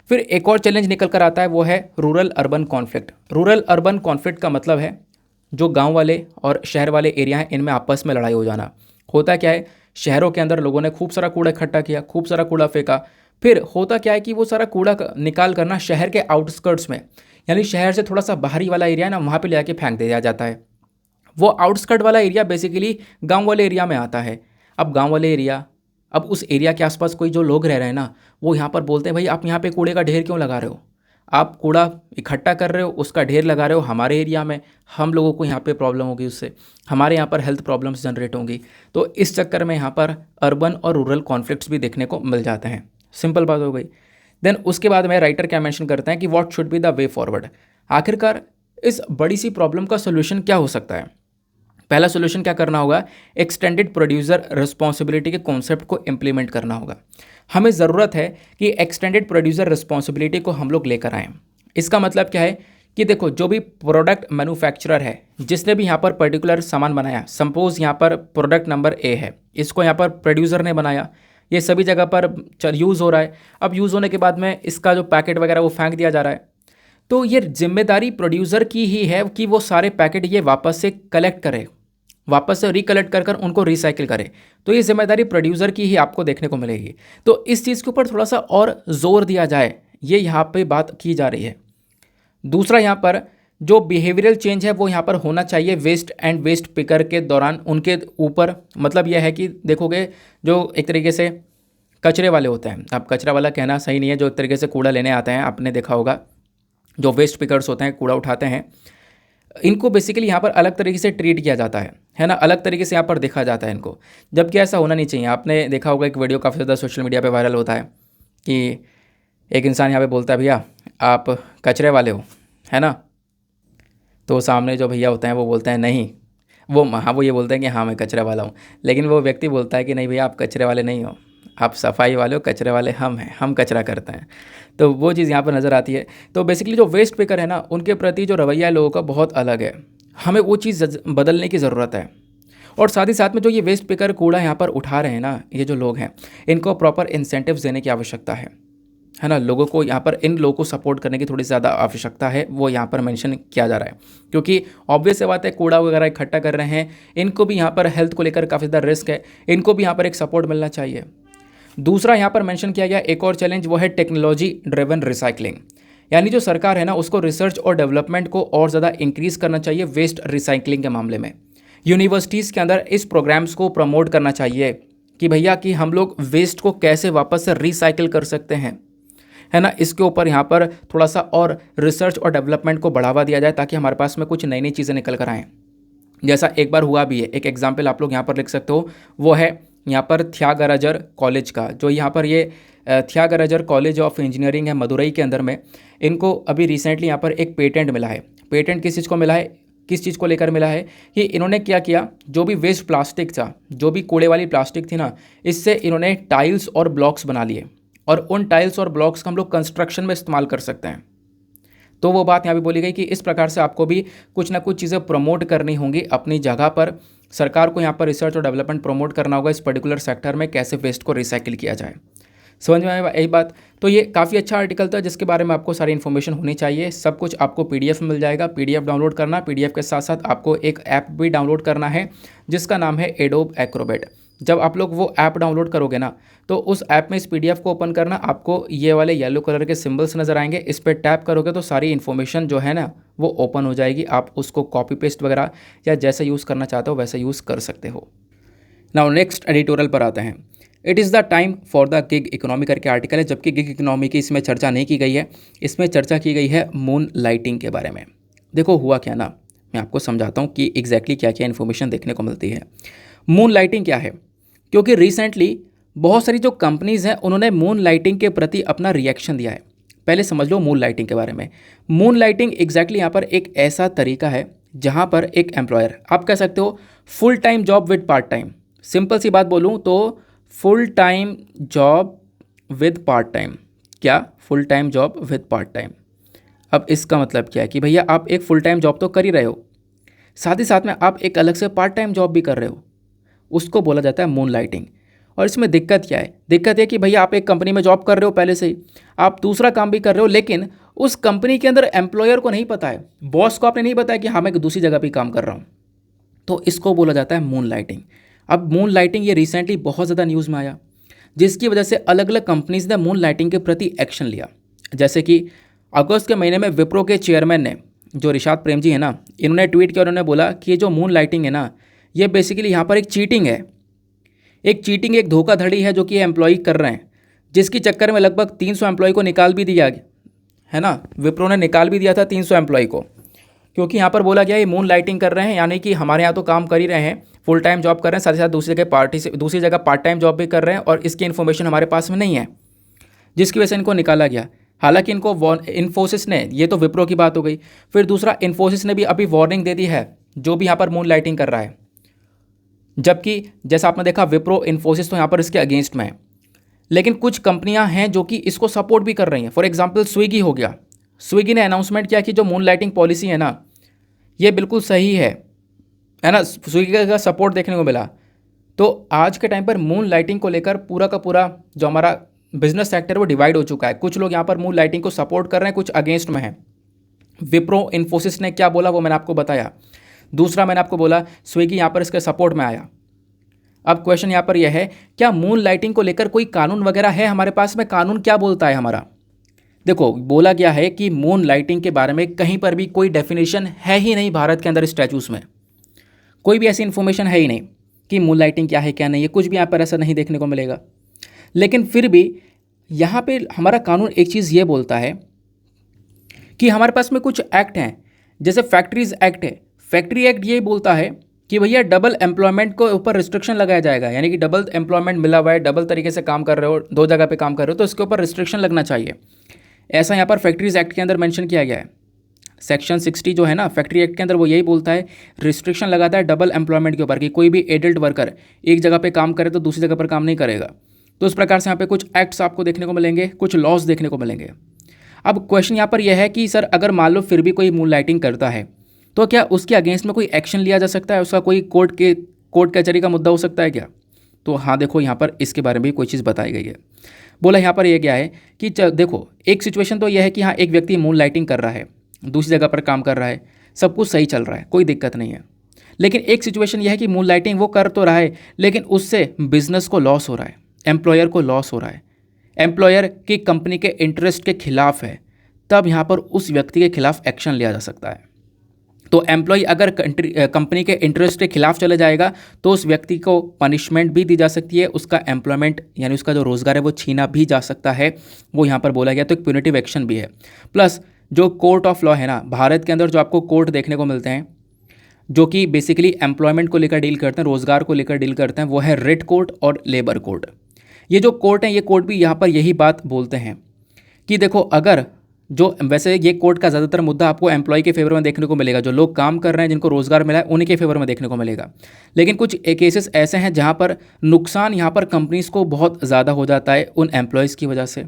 S2: फिर एक और चैलेंज निकल कर आता है, वो है rural urban conflict. Rural urban conflict का मतलब है जो गांव वाले और शहर वाले एरिया हैं, इनमें आपस में लड़ाई हो जाना। होता क्या है, शहरों के अंदर लोगों ने खूब सारा कूड़ा इकट्ठा किया, खूब सारा कूड़ा फेंका। फिर होता क्या है कि वो सारा कूड़ा निकाल करना शहर के आउटस्कर्ट्स में, यानी शहर से थोड़ा सा बाहरी वाला एरिया है ना, वहाँ पे ले जाके फेंक दिया जाता है। वो आउटस्कर्ट वाला एरिया बेसिकली गांव वाले एरिया में आता है। अब गांव वाले एरिया, अब उस एरिया के आसपास कोई जो लोग रह रहे हैं ना, वो यहाँ पर बोलते हैं भाई आप यहाँ पे कूड़े का ढेर क्यों लगा रहे हो, आप कूड़ा इकट्ठा कर रहे हो, उसका ढेर लगा रहे हो हमारे एरिया में, हम लोगों को यहाँ पे प्रॉब्लम होगी, उससे हमारे यहाँ पर हेल्थ प्रॉब्लम्स जनरेट होंगी। तो इस चक्कर में यहाँ पर अर्बन और रूरल कॉन्फ्लिक्ट्स भी देखने को मिल जाते हैं। सिंपल बात हो गई। देन उसके बाद में राइटर क्या मेंशन करते हैं कि what should be the way forward. आखिरकार इस बड़ी सी प्रॉब्लम का सोल्यूशन क्या हो सकता है। पहला सोल्यूशन क्या करना होगा, एक्सटेंडेड प्रोड्यूसर रिस्पॉन्सिबिलिटी के कॉन्सेप्ट को इम्प्लीमेंट करना होगा। हमें ज़रूरत है कि एक्सटेंडेड प्रोड्यूसर रिस्पॉन्सिबिलिटी को हम लोग लेकर आएँ। इसका मतलब क्या है कि देखो, जो भी प्रोडक्ट मैन्युफैक्चरर है, जिसने भी यहाँ पर पर्टिकुलर सामान बनाया, सपोज यहाँ पर प्रोडक्ट नंबर ए है, इसको यहाँ पर प्रोड्यूसर ने बनाया, ये सभी जगह पर यूज़ हो रहा है। अब यूज़ होने के बाद में इसका जो पैकेट वगैरह वो फेंक दिया जा रहा है। तो ये जिम्मेदारी प्रोड्यूसर की ही है कि वो सारे पैकेट ये वापस से कलेक्ट करे, वापस से रिकलेक्ट कर कर उनको रिसाइकिल करे। तो ये जिम्मेदारी प्रोड्यूसर की ही आपको देखने को मिलेगी। तो इस चीज़ के ऊपर थोड़ा सा और जोर दिया जाए, ये यहाँ पे बात की जा रही है। दूसरा, यहाँ पर जो बिहेवियरल चेंज है वो यहाँ पर होना चाहिए वेस्ट एंड वेस्ट पिकर के दौरान, उनके ऊपर। मतलब यह है कि देखोगे जो एक तरीके से कचरे वाले होते हैं, अब कचरा वाला कहना सही नहीं है, जो एक तरीके से कूड़ा लेने आते हैं, आपने देखा होगा जो वेस्ट पिकर्स होते हैं, कूड़ा उठाते हैं, इनको बेसिकली यहाँ पर अलग तरीके से ट्रीट किया जाता है ना, अलग तरीके से यहाँ पर देखा जाता है इनको, जबकि ऐसा होना नहीं चाहिए। आपने देखा होगा एक वीडियो काफ़ी ज़्यादा सोशल मीडिया पे वायरल होता है कि एक इंसान यहाँ पे बोलता है भैया आप कचरे वाले हो, है ना। तो सामने जो भैया होते हैं वो बोलते हैं नहीं, वो ये बोलते हैं कि हाँ मैं कचरे वाला हूँ, लेकिन वो व्यक्ति बोलता है कि नहीं भैया आप कचरे वाले नहीं हो, आप सफाई वाले हो, कचरे वाले हम हैं, हम कचरा करते हैं। तो वो चीज़ यहाँ पर नज़र आती है। तो बेसिकली जो वेस्ट पिकर है ना, उनके प्रति जो रवैया है लोगों का बहुत अलग है। हमें वो चीज़ बदलने की ज़रूरत है। और साथ ही साथ में जो ये वेस्ट पिकर कूड़ा यहाँ पर उठा रहे हैं ना, ये जो लोग हैं, इनको प्रॉपर इंसेंटिव्स देने की आवश्यकता है ना। लोगों को यहाँ पर, इन लोगों को सपोर्ट करने की थोड़ी ज़्यादा आवश्यकता है, वो यहाँ पर मेंशन किया जा रहा है। क्योंकि ऑब्वियस से बात है, कूड़ा वगैरह इकट्ठा कर रहे हैं, इनको भी यहाँ पर हेल्थ को लेकर काफ़ी ज़्यादा रिस्क है, इनको भी यहाँ पर एक सपोर्ट मिलना चाहिए। दूसरा यहाँ पर मेंशन किया गया एक और चैलेंज, वो है टेक्नोलॉजी ड्रिवन रिसाइकलिंग। यानी जो सरकार है ना, उसको रिसर्च और डेवलपमेंट को और ज़्यादा इंक्रीज़ करना चाहिए वेस्ट रिसाइकलिंग के मामले में। यूनिवर्सिटीज़ के अंदर इस प्रोग्राम्स को प्रमोट करना चाहिए कि भैया कि हम लोग वेस्ट को कैसे वापस से रिसाइकिल कर सकते हैं, है ना। इसके ऊपर यहाँ पर थोड़ा सा और रिसर्च और डेवलपमेंट को बढ़ावा दिया जाए, ताकि हमारे पास में कुछ नई नई चीज़ें निकल कर आएँ। जैसा एक बार हुआ भी है, एक एग्जाम्पल आप लोग यहाँ पर लिख सकते हो, वो है यहाँ पर त्यागराजर कॉलेज का। जो यहाँ पर ये त्यागराजर कॉलेज ऑफ इंजीनियरिंग है मदुरई के अंदर में, इनको अभी रिसेंटली यहाँ पर एक पेटेंट मिला है। पेटेंट किस चीज़ को मिला है, किस चीज़ को लेकर मिला है कि इन्होंने क्या किया, जो भी वेस्ट प्लास्टिक था, जो भी कूड़े वाली प्लास्टिक थी ना, इससे इन्होंने टाइल्स और ब्लॉक्स बना लिए, और उन टाइल्स और ब्लॉक्स को हम लोग कंस्ट्रक्शन में इस्तेमाल कर सकते हैं। तो वो बात यहाँ भी बोली गई कि इस प्रकार से आपको भी कुछ ना कुछ चीज़ें प्रमोट करनी होंगी अपनी जगह पर। सरकार को यहाँ पर रिसर्च और डेवलपमेंट प्रमोट करना होगा इस पर्टिकुलर सेक्टर में, कैसे वेस्ट को रिसाइकिल किया जाए। समझ में आए यही बात। तो ये काफ़ी अच्छा आर्टिकल था, जिसके बारे में आपको सारी इन्फॉर्मेशन होनी चाहिए। सब कुछ आपको पीडीएफ में मिल जाएगा, पीडीएफ डाउनलोड करना। पीडीएफ के साथ साथ आपको एक ऐप भी डाउनलोड करना है, जिसका नाम है एडोब एक्रोबैट। जब आप लोग वो ऐप डाउनलोड करोगे ना, तो उस ऐप में इस पीडीएफ को ओपन करना, आपको ये वाले येलो कलर के सिंबल्स नज़र आएंगे, इस पर टैप करोगे तो सारी इन्फॉर्मेशन जो है ना वो ओपन हो जाएगी। आप उसको कॉपी पेस्ट वगैरह या जैसे यूज़ करना चाहते हो वैसे यूज़ कर सकते हो। नाउ नेक्स्ट एडिटोरियल पर आते हैं। It is the time for the gig economy करके आर्टिकल है, जबकि गिग इकोनॉमी की इसमें चर्चा नहीं की गई है, इसमें चर्चा की गई है मून लाइटिंग के बारे में। देखो हुआ क्या ना, मैं आपको समझाता हूँ कि एग्जैक्टली क्या क्या इन्फॉर्मेशन देखने को मिलती है। मून लाइटिंग क्या है, क्योंकि रिसेंटली बहुत सारी जो कंपनीज़ हैं उन्होंने मून लाइटिंग के प्रति अपना रिएक्शन दिया है। पहले समझ लो मून लाइटिंग के बारे में। मून लाइटिंग एग्जैक्टली यहाँ पर एक ऐसा तरीका है जहाँ पर एक एम्प्लॉयर, आप कह सकते हो full time job with part time, simple सी बात बोलूँ तो full time job with part time. क्या? Full time job with part time. अब इसका मतलब क्या है कि भैया आप एक फुल टाइम जॉब तो कर ही रहे हो, साथ ही साथ में आप एक अलग से पार्ट टाइम जॉब भी कर रहे हो, उसको बोला जाता है मून लाइटिंग। और इसमें दिक्कत क्या है? दिक्कत है कि भैया आप एक कंपनी में जॉब कर रहे हो पहले से ही, आप दूसरा काम भी कर रहे हो, लेकिन उस कंपनी के अंदर एम्प्लॉयर को नहीं पता है, बॉस को आपने नहीं बताया कि हाँ मैं दूसरी जगह भी काम कर रहा हूँ, तो इसको बोला जाता है मून लाइटिंग। अब मून लाइटिंग ये रिसेंटली बहुत ज़्यादा न्यूज़ में आया, जिसकी वजह से अलग अलग कंपनीज ने मून लाइटिंग के प्रति एक्शन लिया। जैसे कि अगस्त के महीने में विप्रो के चेयरमैन ने, जो ऋषाद प्रेम जी है ना, इन्होंने ट्वीट किया, उन्होंने बोला कि ये जो मून लाइटिंग है ना, ये बेसिकली यहाँ पर एक चीटिंग है, एक धोखाधड़ी है जो कि एम्प्लॉय कर रहे हैं, जिसकी चक्कर में लगभग 300 एम्प्लॉय को निकाल भी दिया है ना, विप्रो ने निकाल भी दिया था 300 एम्प्लॉय को, क्योंकि यहाँ पर बोला गया ये मून लाइटिंग कर रहे हैं, यानी कि हमारे यहाँ तो काम कर ही रहे हैं, फुल टाइम जॉब कर रहे हैं, साथ ही साथ दूसरी जगह पार्ट टाइम जॉब भी कर रहे हैं, और इसकी इन्फॉर्मेशन हमारे पास में नहीं है, जिसकी वजह से इनको निकाला गया। हालांकि इनको इन्फोसिस ने, ये तो विप्रो की बात हो गई, फिर दूसरा इन्फोसिस ने भी अभी वार्निंग दे दी है जो भी यहाँ पर मून लाइटिंग कर रहा है, जबकि जैसा आपने देखा विप्रो इन्फोसिस तो यहाँ पर इसके अगेंस्ट में है, लेकिन कुछ कंपनियां हैं जो कि इसको सपोर्ट भी कर रही हैं। फॉर एग्जांपल स्विगी हो गया, स्विगी ने अनाउंसमेंट किया कि जो मून लाइटिंग पॉलिसी है ना, ये बिल्कुल सही है ना, स्विगी का सपोर्ट देखने को मिला। तो आज के टाइम पर मून लाइटिंग को लेकर पूरा का पूरा जो हमारा बिजनेस सेक्टर वो डिवाइड हो चुका है, कुछ लोग यहाँ पर मून लाइटिंग को सपोर्ट कर रहे हैं, कुछ अगेंस्ट में हैं। विप्रो इन्फोसिस ने क्या बोला वो मैंने आपको बताया, दूसरा मैंने आपको बोला स्विगी यहाँ पर इसके सपोर्ट में आया। अब क्वेश्चन यहाँ पर यह है, क्या मून लाइटिंग को लेकर कोई कानून वगैरह है हमारे पास में? कानून क्या बोलता है हमारा? देखो बोला गया है कि मून लाइटिंग के बारे में कहीं पर भी कोई डेफिनेशन है ही नहीं, भारत के अंदर स्टैट्यूट्स में कोई भी ऐसी इन्फॉर्मेशन है ही नहीं कि मून लाइटिंग क्या है क्या नहीं है, कुछ भी यहाँ पर ऐसा नहीं देखने को मिलेगा। लेकिन फिर भी यहाँ पे हमारा कानून एक चीज़ ये बोलता है कि हमारे पास में कुछ एक्ट हैं, जैसे फैक्ट्रीज एक्ट है। फैक्ट्री एक्ट ये बोलता है कि भैया डबल एम्प्लॉयमेंट को ऊपर रिस्ट्रिक्शन लगाया जाएगा, यानी कि डबल एम्प्लॉयमेंट मिला हुआ है, डबल तरीके से काम कर रहे हो, दो जगह पे काम कर रहे हो, तो इसके ऊपर रिस्ट्रिक्शन लगना चाहिए। ऐसा यहाँ पर फैक्ट्रीज एक्ट के अंदर मेंशन किया गया है। सेक्शन 60 जो है ना फैक्ट्री एक्ट के अंदर, वो यही बोलता है, रिस्ट्रिक्शन लगाता है डबल एम्प्लॉयमेंट के ऊपर कि कोई भी एडल्ट वर्कर एक जगह पे काम करे तो दूसरी जगह पर काम नहीं करेगा। तो इस प्रकार से यहाँ पे कुछ एक्ट्स आपको देखने को मिलेंगे, कुछ लॉज देखने को मिलेंगे। अब क्वेश्चन यहाँ पर यह है कि सर अगर मान लो फिर भी कोई मून लाइटिंग करता है तो क्या उसके अगेंस्ट में कोई एक्शन लिया जा सकता है, उसका कोई कोर्ट कचहरी का मुद्दा हो सकता है क्या? तो हाँ देखो यहाँ पर इसके बारे में भी कोई चीज़ बताई गई है। बोला यहाँ पर यह क्या है कि देखो एक सिचुएशन तो यह है कि हाँ एक व्यक्ति मून लाइटिंग कर रहा है, दूसरी जगह पर काम कर रहा है, सब कुछ सही चल रहा है, कोई दिक्कत नहीं है। लेकिन एक सिचुएशन यह है कि मून लाइटिंग वो कर तो रहा है, लेकिन उससे बिजनेस को लॉस हो रहा है, एम्प्लॉयर को लॉस हो रहा है, एम्प्लॉयर की कंपनी के इंटरेस्ट के खिलाफ है, तब यहाँ पर उस व्यक्ति के खिलाफ एक्शन लिया जा सकता है। तो एम्प्लॉय अगर कंपनी के इंटरेस्ट के खिलाफ चले जाएगा तो उस व्यक्ति को पनिशमेंट भी दी जा सकती है, उसका एम्प्लॉयमेंट यानी उसका जो रोज़गार है वो छीना भी जा सकता है, वो यहाँ पर बोला गया। तो एक प्यूनिटिव एक्शन भी है। प्लस जो कोर्ट ऑफ लॉ है ना भारत के अंदर, जो आपको कोर्ट देखने को मिलते हैं जो कि बेसिकली एम्प्लॉयमेंट को लेकर डील करते हैं, रोज़गार को लेकर डील करते हैं, वो है रिट कोर्ट और लेबर कोर्ट। ये जो कोर्ट हैं, ये कोर्ट भी यहाँ पर यही बात बोलते हैं कि देखो अगर जो वैसे ये कोर्ट का ज़्यादातर मुद्दा आपको एम्प्लॉय के फेवर में देखने को मिलेगा, जो लोग काम कर रहे हैं जिनको रोज़गार मिला है उन्हीं के फेवर में देखने को मिलेगा। लेकिन कुछ केसेस ऐसे हैं जहाँ पर नुकसान यहाँ पर कंपनीज़ को बहुत ज़्यादा हो जाता है उन एम्प्लॉयज़ की वजह से।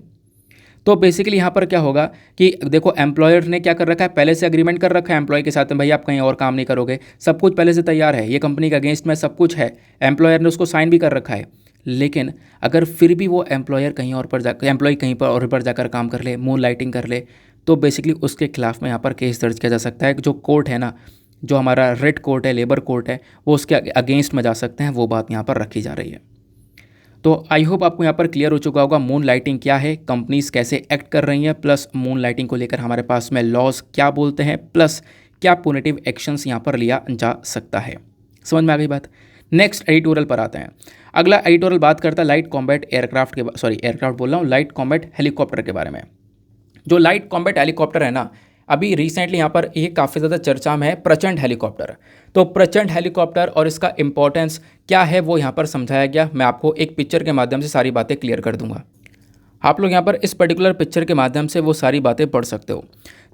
S2: तो बेसिकली यहाँ पर क्या होगा कि देखो एम्प्लॉयर ने क्या कर रखा है, पहले से एग्रीमेंट कर रखा है एम्प्लॉय के साथ में, भाई आप कहीं और काम नहीं करोगे, सब कुछ पहले से तैयार है, ये कंपनी के अगेंस्ट में सब कुछ है, एम्प्लॉयर ने उसको साइन भी कर रखा है। लेकिन अगर फिर भी वो एम्प्लॉय कहीं और पर जाकर काम कर ले, मून लाइटिंग कर ले, तो बेसिकली उसके खिलाफ में यहाँ पर केस दर्ज किया जा सकता है। जो कोर्ट है ना, जो हमारा रेड कोर्ट है, लेबर कोर्ट है, वो उसके अगेंस्ट में जा सकते हैं, वो बात यहाँ पर रखी जा रही है। तो आई होप आपको यहाँ पर क्लियर हो चुका होगा मून लाइटिंग क्या है, कंपनीज कैसे एक्ट कर रही हैं, प्लस मून लाइटिंग को लेकर हमारे पास में लॉज क्या बोलते हैं, प्लस क्या पुनिटिव एक्शंस यहाँ पर लिया जा सकता है। समझ में आ गई बात? नेक्स्ट एडिटोरियल पर आते हैं। अगला एडिटोरियल बात करता है लाइट कॉम्बैट एयरक्राफ्ट के, सॉरी एयरक्राफ्ट बोल रहा हूँ, लाइट कॉम्बैट हेलीकॉप्टर के बारे में। जो लाइट कॉम्बैट हेलीकॉप्टर है ना, अभी रिसेंटली यहाँ पर ये काफ़ी ज़्यादा चर्चा में है, प्रचंड हेलीकॉप्टर। तो प्रचंड हेलीकॉप्टर और इसका इंपॉर्टेंस क्या है वो यहाँ पर समझाया गया। मैं आपको एक पिक्चर के माध्यम से सारी बातें क्लियर कर दूंगा। आप लोग यहाँ पर इस पर्टिकुलर पिक्चर के माध्यम से वो सारी बातें पढ़ सकते हो।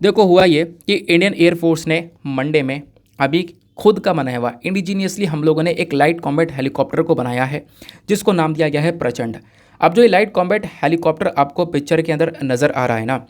S2: देखो हुआ ये कि इंडियन एयरफोर्स ने मंडे में अभी खुद का बनाया हुआ इंडिजीनियसली हम लोगों ने एक लाइट कॉम्बैट हेलीकॉप्टर को बनाया है, जिसको नाम दिया गया है प्रचंड। अब जो ये लाइट कॉम्बैट हेलीकॉप्टर आपको पिक्चर के अंदर नज़र आ रहा है ना,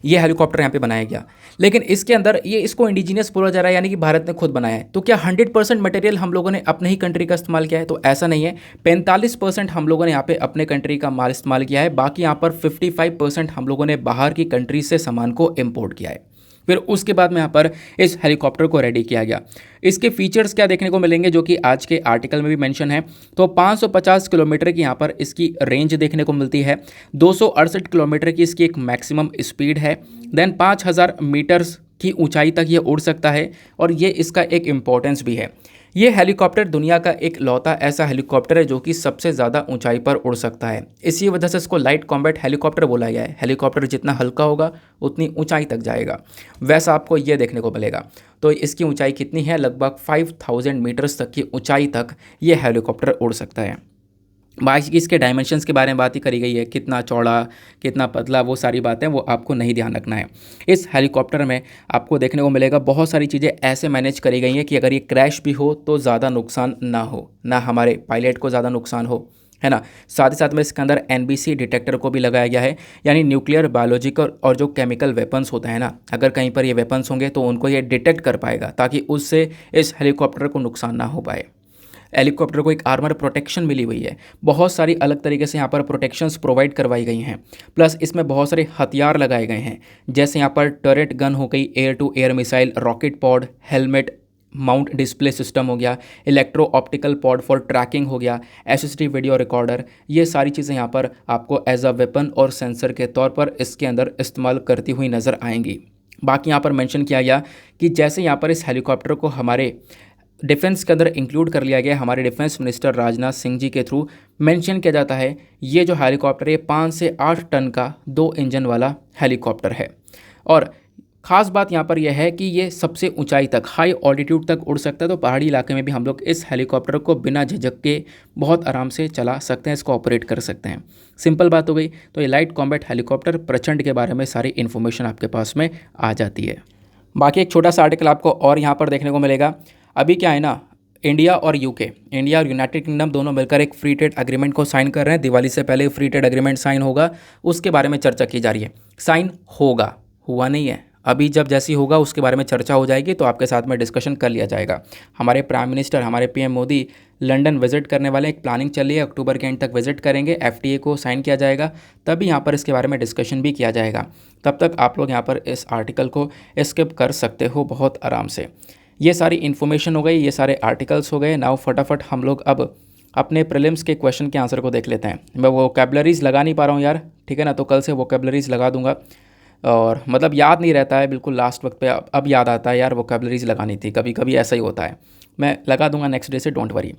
S2: ये हेलीकॉप्टर यहाँ पे बनाया गया, लेकिन इसके अंदर ये इसको इंडिजीनियस बोला जा रहा है, यानी कि भारत ने खुद बनाया है। तो क्या 100% मटेरियल हम लोगों ने अपने ही कंट्री का इस्तेमाल किया है? तो ऐसा नहीं है। 45% हम लोगों ने यहाँ पे अपने कंट्री का माल इस्तेमाल किया है, बाकी यहाँ पर 55% हम लोगों ने बाहर की कंट्री से सामान को इम्पोर्ट किया है। फिर उसके बाद में यहाँ पर इस हेलीकॉप्टर को रेडी किया गया। इसके फीचर्स क्या देखने को मिलेंगे जो कि आज के आर्टिकल में भी मेंशन है। तो 550 किलोमीटर की यहाँ पर इसकी रेंज देखने को मिलती है, 268 किलोमीटर की इसकी एक मैक्सिमम स्पीड है, देन 5000 मीटर्स की ऊंचाई तक ये उड़ सकता है। और ये इसका एक इम्पोर्टेंस भी है, ये हेलीकॉप्टर दुनिया का एक लौता ऐसा हेलीकॉप्टर है जो कि सबसे ज़्यादा ऊंचाई पर उड़ सकता है। इसी वजह से इसको लाइट कॉम्बैट हेलीकॉप्टर बोला गया है। हेलीकॉप्टर जितना हल्का होगा उतनी ऊंचाई तक जाएगा, वैसा आपको ये देखने को मिलेगा। तो इसकी ऊंचाई कितनी है? लगभग 5000 मीटर्स तक की ऊंचाई तक ये हेलीकॉप्टर उड़ सकता है। बाकी इसके डायमेंशंस के बारे में बात ही करी गई है, कितना चौड़ा कितना पतला, वो सारी बातें वो आपको नहीं ध्यान रखना है। इस हेलीकॉप्टर में आपको देखने को मिलेगा बहुत सारी चीज़ें ऐसे मैनेज करी गई हैं कि अगर ये क्रैश भी हो तो ज़्यादा नुकसान ना हो, ना हमारे पायलट को ज़्यादा नुकसान हो, है ना। साथ ही साथ में इसके अंदर NBC डिटेक्टर को भी लगाया गया है, यानी न्यूक्लियर, बायोलॉजिकल और जो केमिकल वेपन्स होते हैं ना, अगर कहीं पर ये वेपन्स होंगे तो उनको ये डिटेक्ट कर पाएगा ताकि उससे इस हेलीकॉप्टर को नुकसान ना हो पाए। हेलीकॉप्टर को एक आर्मर प्रोटेक्शन मिली हुई है, बहुत सारी अलग तरीके से यहाँ पर प्रोटेक्शंस प्रोवाइड करवाई गई हैं। प्लस इसमें बहुत सारे हथियार लगाए गए हैं, जैसे यहाँ पर टर्रेट गन हो गई, air to air missile, rocket pod, helmet mount display system हो गया, electro optical pod for tracking हो गया, SSD वीडियो रिकॉर्डर। ये सारी चीज़ें यहाँ पर आपको एज अ वेपन और सेंसर के तौर पर इसके अंदर इस्तेमाल करती हुई नज़र आएंगी। बाकी यहाँ पर मेंशन किया गया कि जैसे यहाँ पर इस हेलीकॉप्टर को हमारे डिफेंस के अंदर इंक्लूड कर लिया गया, हमारे डिफेंस मिनिस्टर राजनाथ सिंह जी के थ्रू मेंशन किया जाता है, ये जो हेलीकॉप्टर है 5 से 8 टन का 2 इंजन वाला हेलीकॉप्टर है। और ख़ास बात यहाँ पर यह है कि ये सबसे ऊंचाई तक, हाई ऑल्टीट्यूड तक उड़ सकता है। तो पहाड़ी इलाके में भी हम लोग इस हेलीकॉप्टर को बिना झिझक के बहुत आराम से चला सकते हैं, इसको ऑपरेट कर सकते हैं। सिंपल बात हो गई। तो ये लाइट कॉम्बैट हेलीकॉप्टर प्रचंड के बारे में सारी इन्फॉर्मेशन आपके पास में आ जाती है। बाकी एक छोटा सा आर्टिकल आपको और यहाँ पर देखने को मिलेगा। अभी क्या है ना, इंडिया और इंडिया और यूनाइटेड किंगडम दोनों मिलकर एक फ्री ट्रेड एग्रीमेंट को साइन कर रहे हैं। दिवाली से पहले फ्री ट्रेड एग्रीमेंट साइन होगा, उसके बारे में चर्चा की जा रही है। साइन होगा, हुआ नहीं है अभी, जब जैसी होगा उसके बारे में चर्चा हो जाएगी तो आपके साथ में डिस्कशन कर लिया जाएगा। हमारे प्राइम मिनिस्टर, हमारे PM मोदी लंदन विजिट करने वाले, एक प्लानिंग चल रही है, अक्टूबर के एंड तक विजिट करेंगे, FTA को साइन किया जाएगा, तभी यहाँ पर इसके बारे में डिस्कशन भी किया जाएगा। तब तक आप लोग यहाँ पर इस आर्टिकल को स्किप कर सकते हो बहुत आराम से। ये सारी इन्फॉर्मेशन हो गई, ये सारे आर्टिकल्स हो गए। नाउ फटाफट हम लोग अब अपने प्रीलिम्स के क्वेश्चन के आंसर को देख लेते हैं। मैं वोकैबुलरीज लगा नहीं पा रहा हूँ यार, ठीक है ना, तो कल से वोकैबुलरीज लगा दूंगा। और मतलब याद नहीं रहता है बिल्कुल, लास्ट वक्त पे अब याद आता है यार वोकैबुलरीज लगानी थी, कभी कभी ऐसा ही होता है। मैं लगा दूंगा नेक्स्ट डे से, डोंट वरी।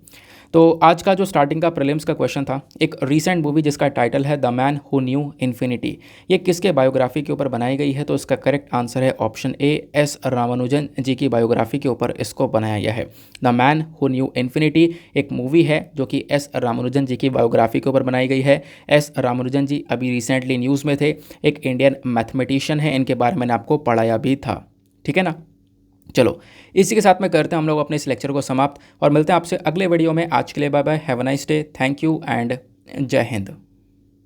S2: तो आज का जो स्टार्टिंग का प्रीलिम्स का क्वेश्चन था, एक रीसेंट मूवी जिसका टाइटल है the man who knew infinity, ये किसके बायोग्राफी के ऊपर बनाई गई है? तो इसका करेक्ट आंसर है ऑप्शन ए, S रामानुजन जी की बायोग्राफी के ऊपर इसको बनाया गया है। The man who knew infinity एक मूवी है जो कि S रामानुजन जी की बायोग्राफी के ऊपर बनाई गई है। S रामानुजन जी अभी रिसेंटली न्यूज़ में थे, एक इंडियन मैथमेटिशियन है, इनके बारे में मैंने आपको पढ़ाया भी था, ठीक है ना। चलो इसी के साथ में करते हैं हम लोग अपने इस लेक्चर को समाप्त और मिलते हैं आपसे अगले वीडियो में। आज के लिए bye bye, have a nice day, thank you and जय हिंद।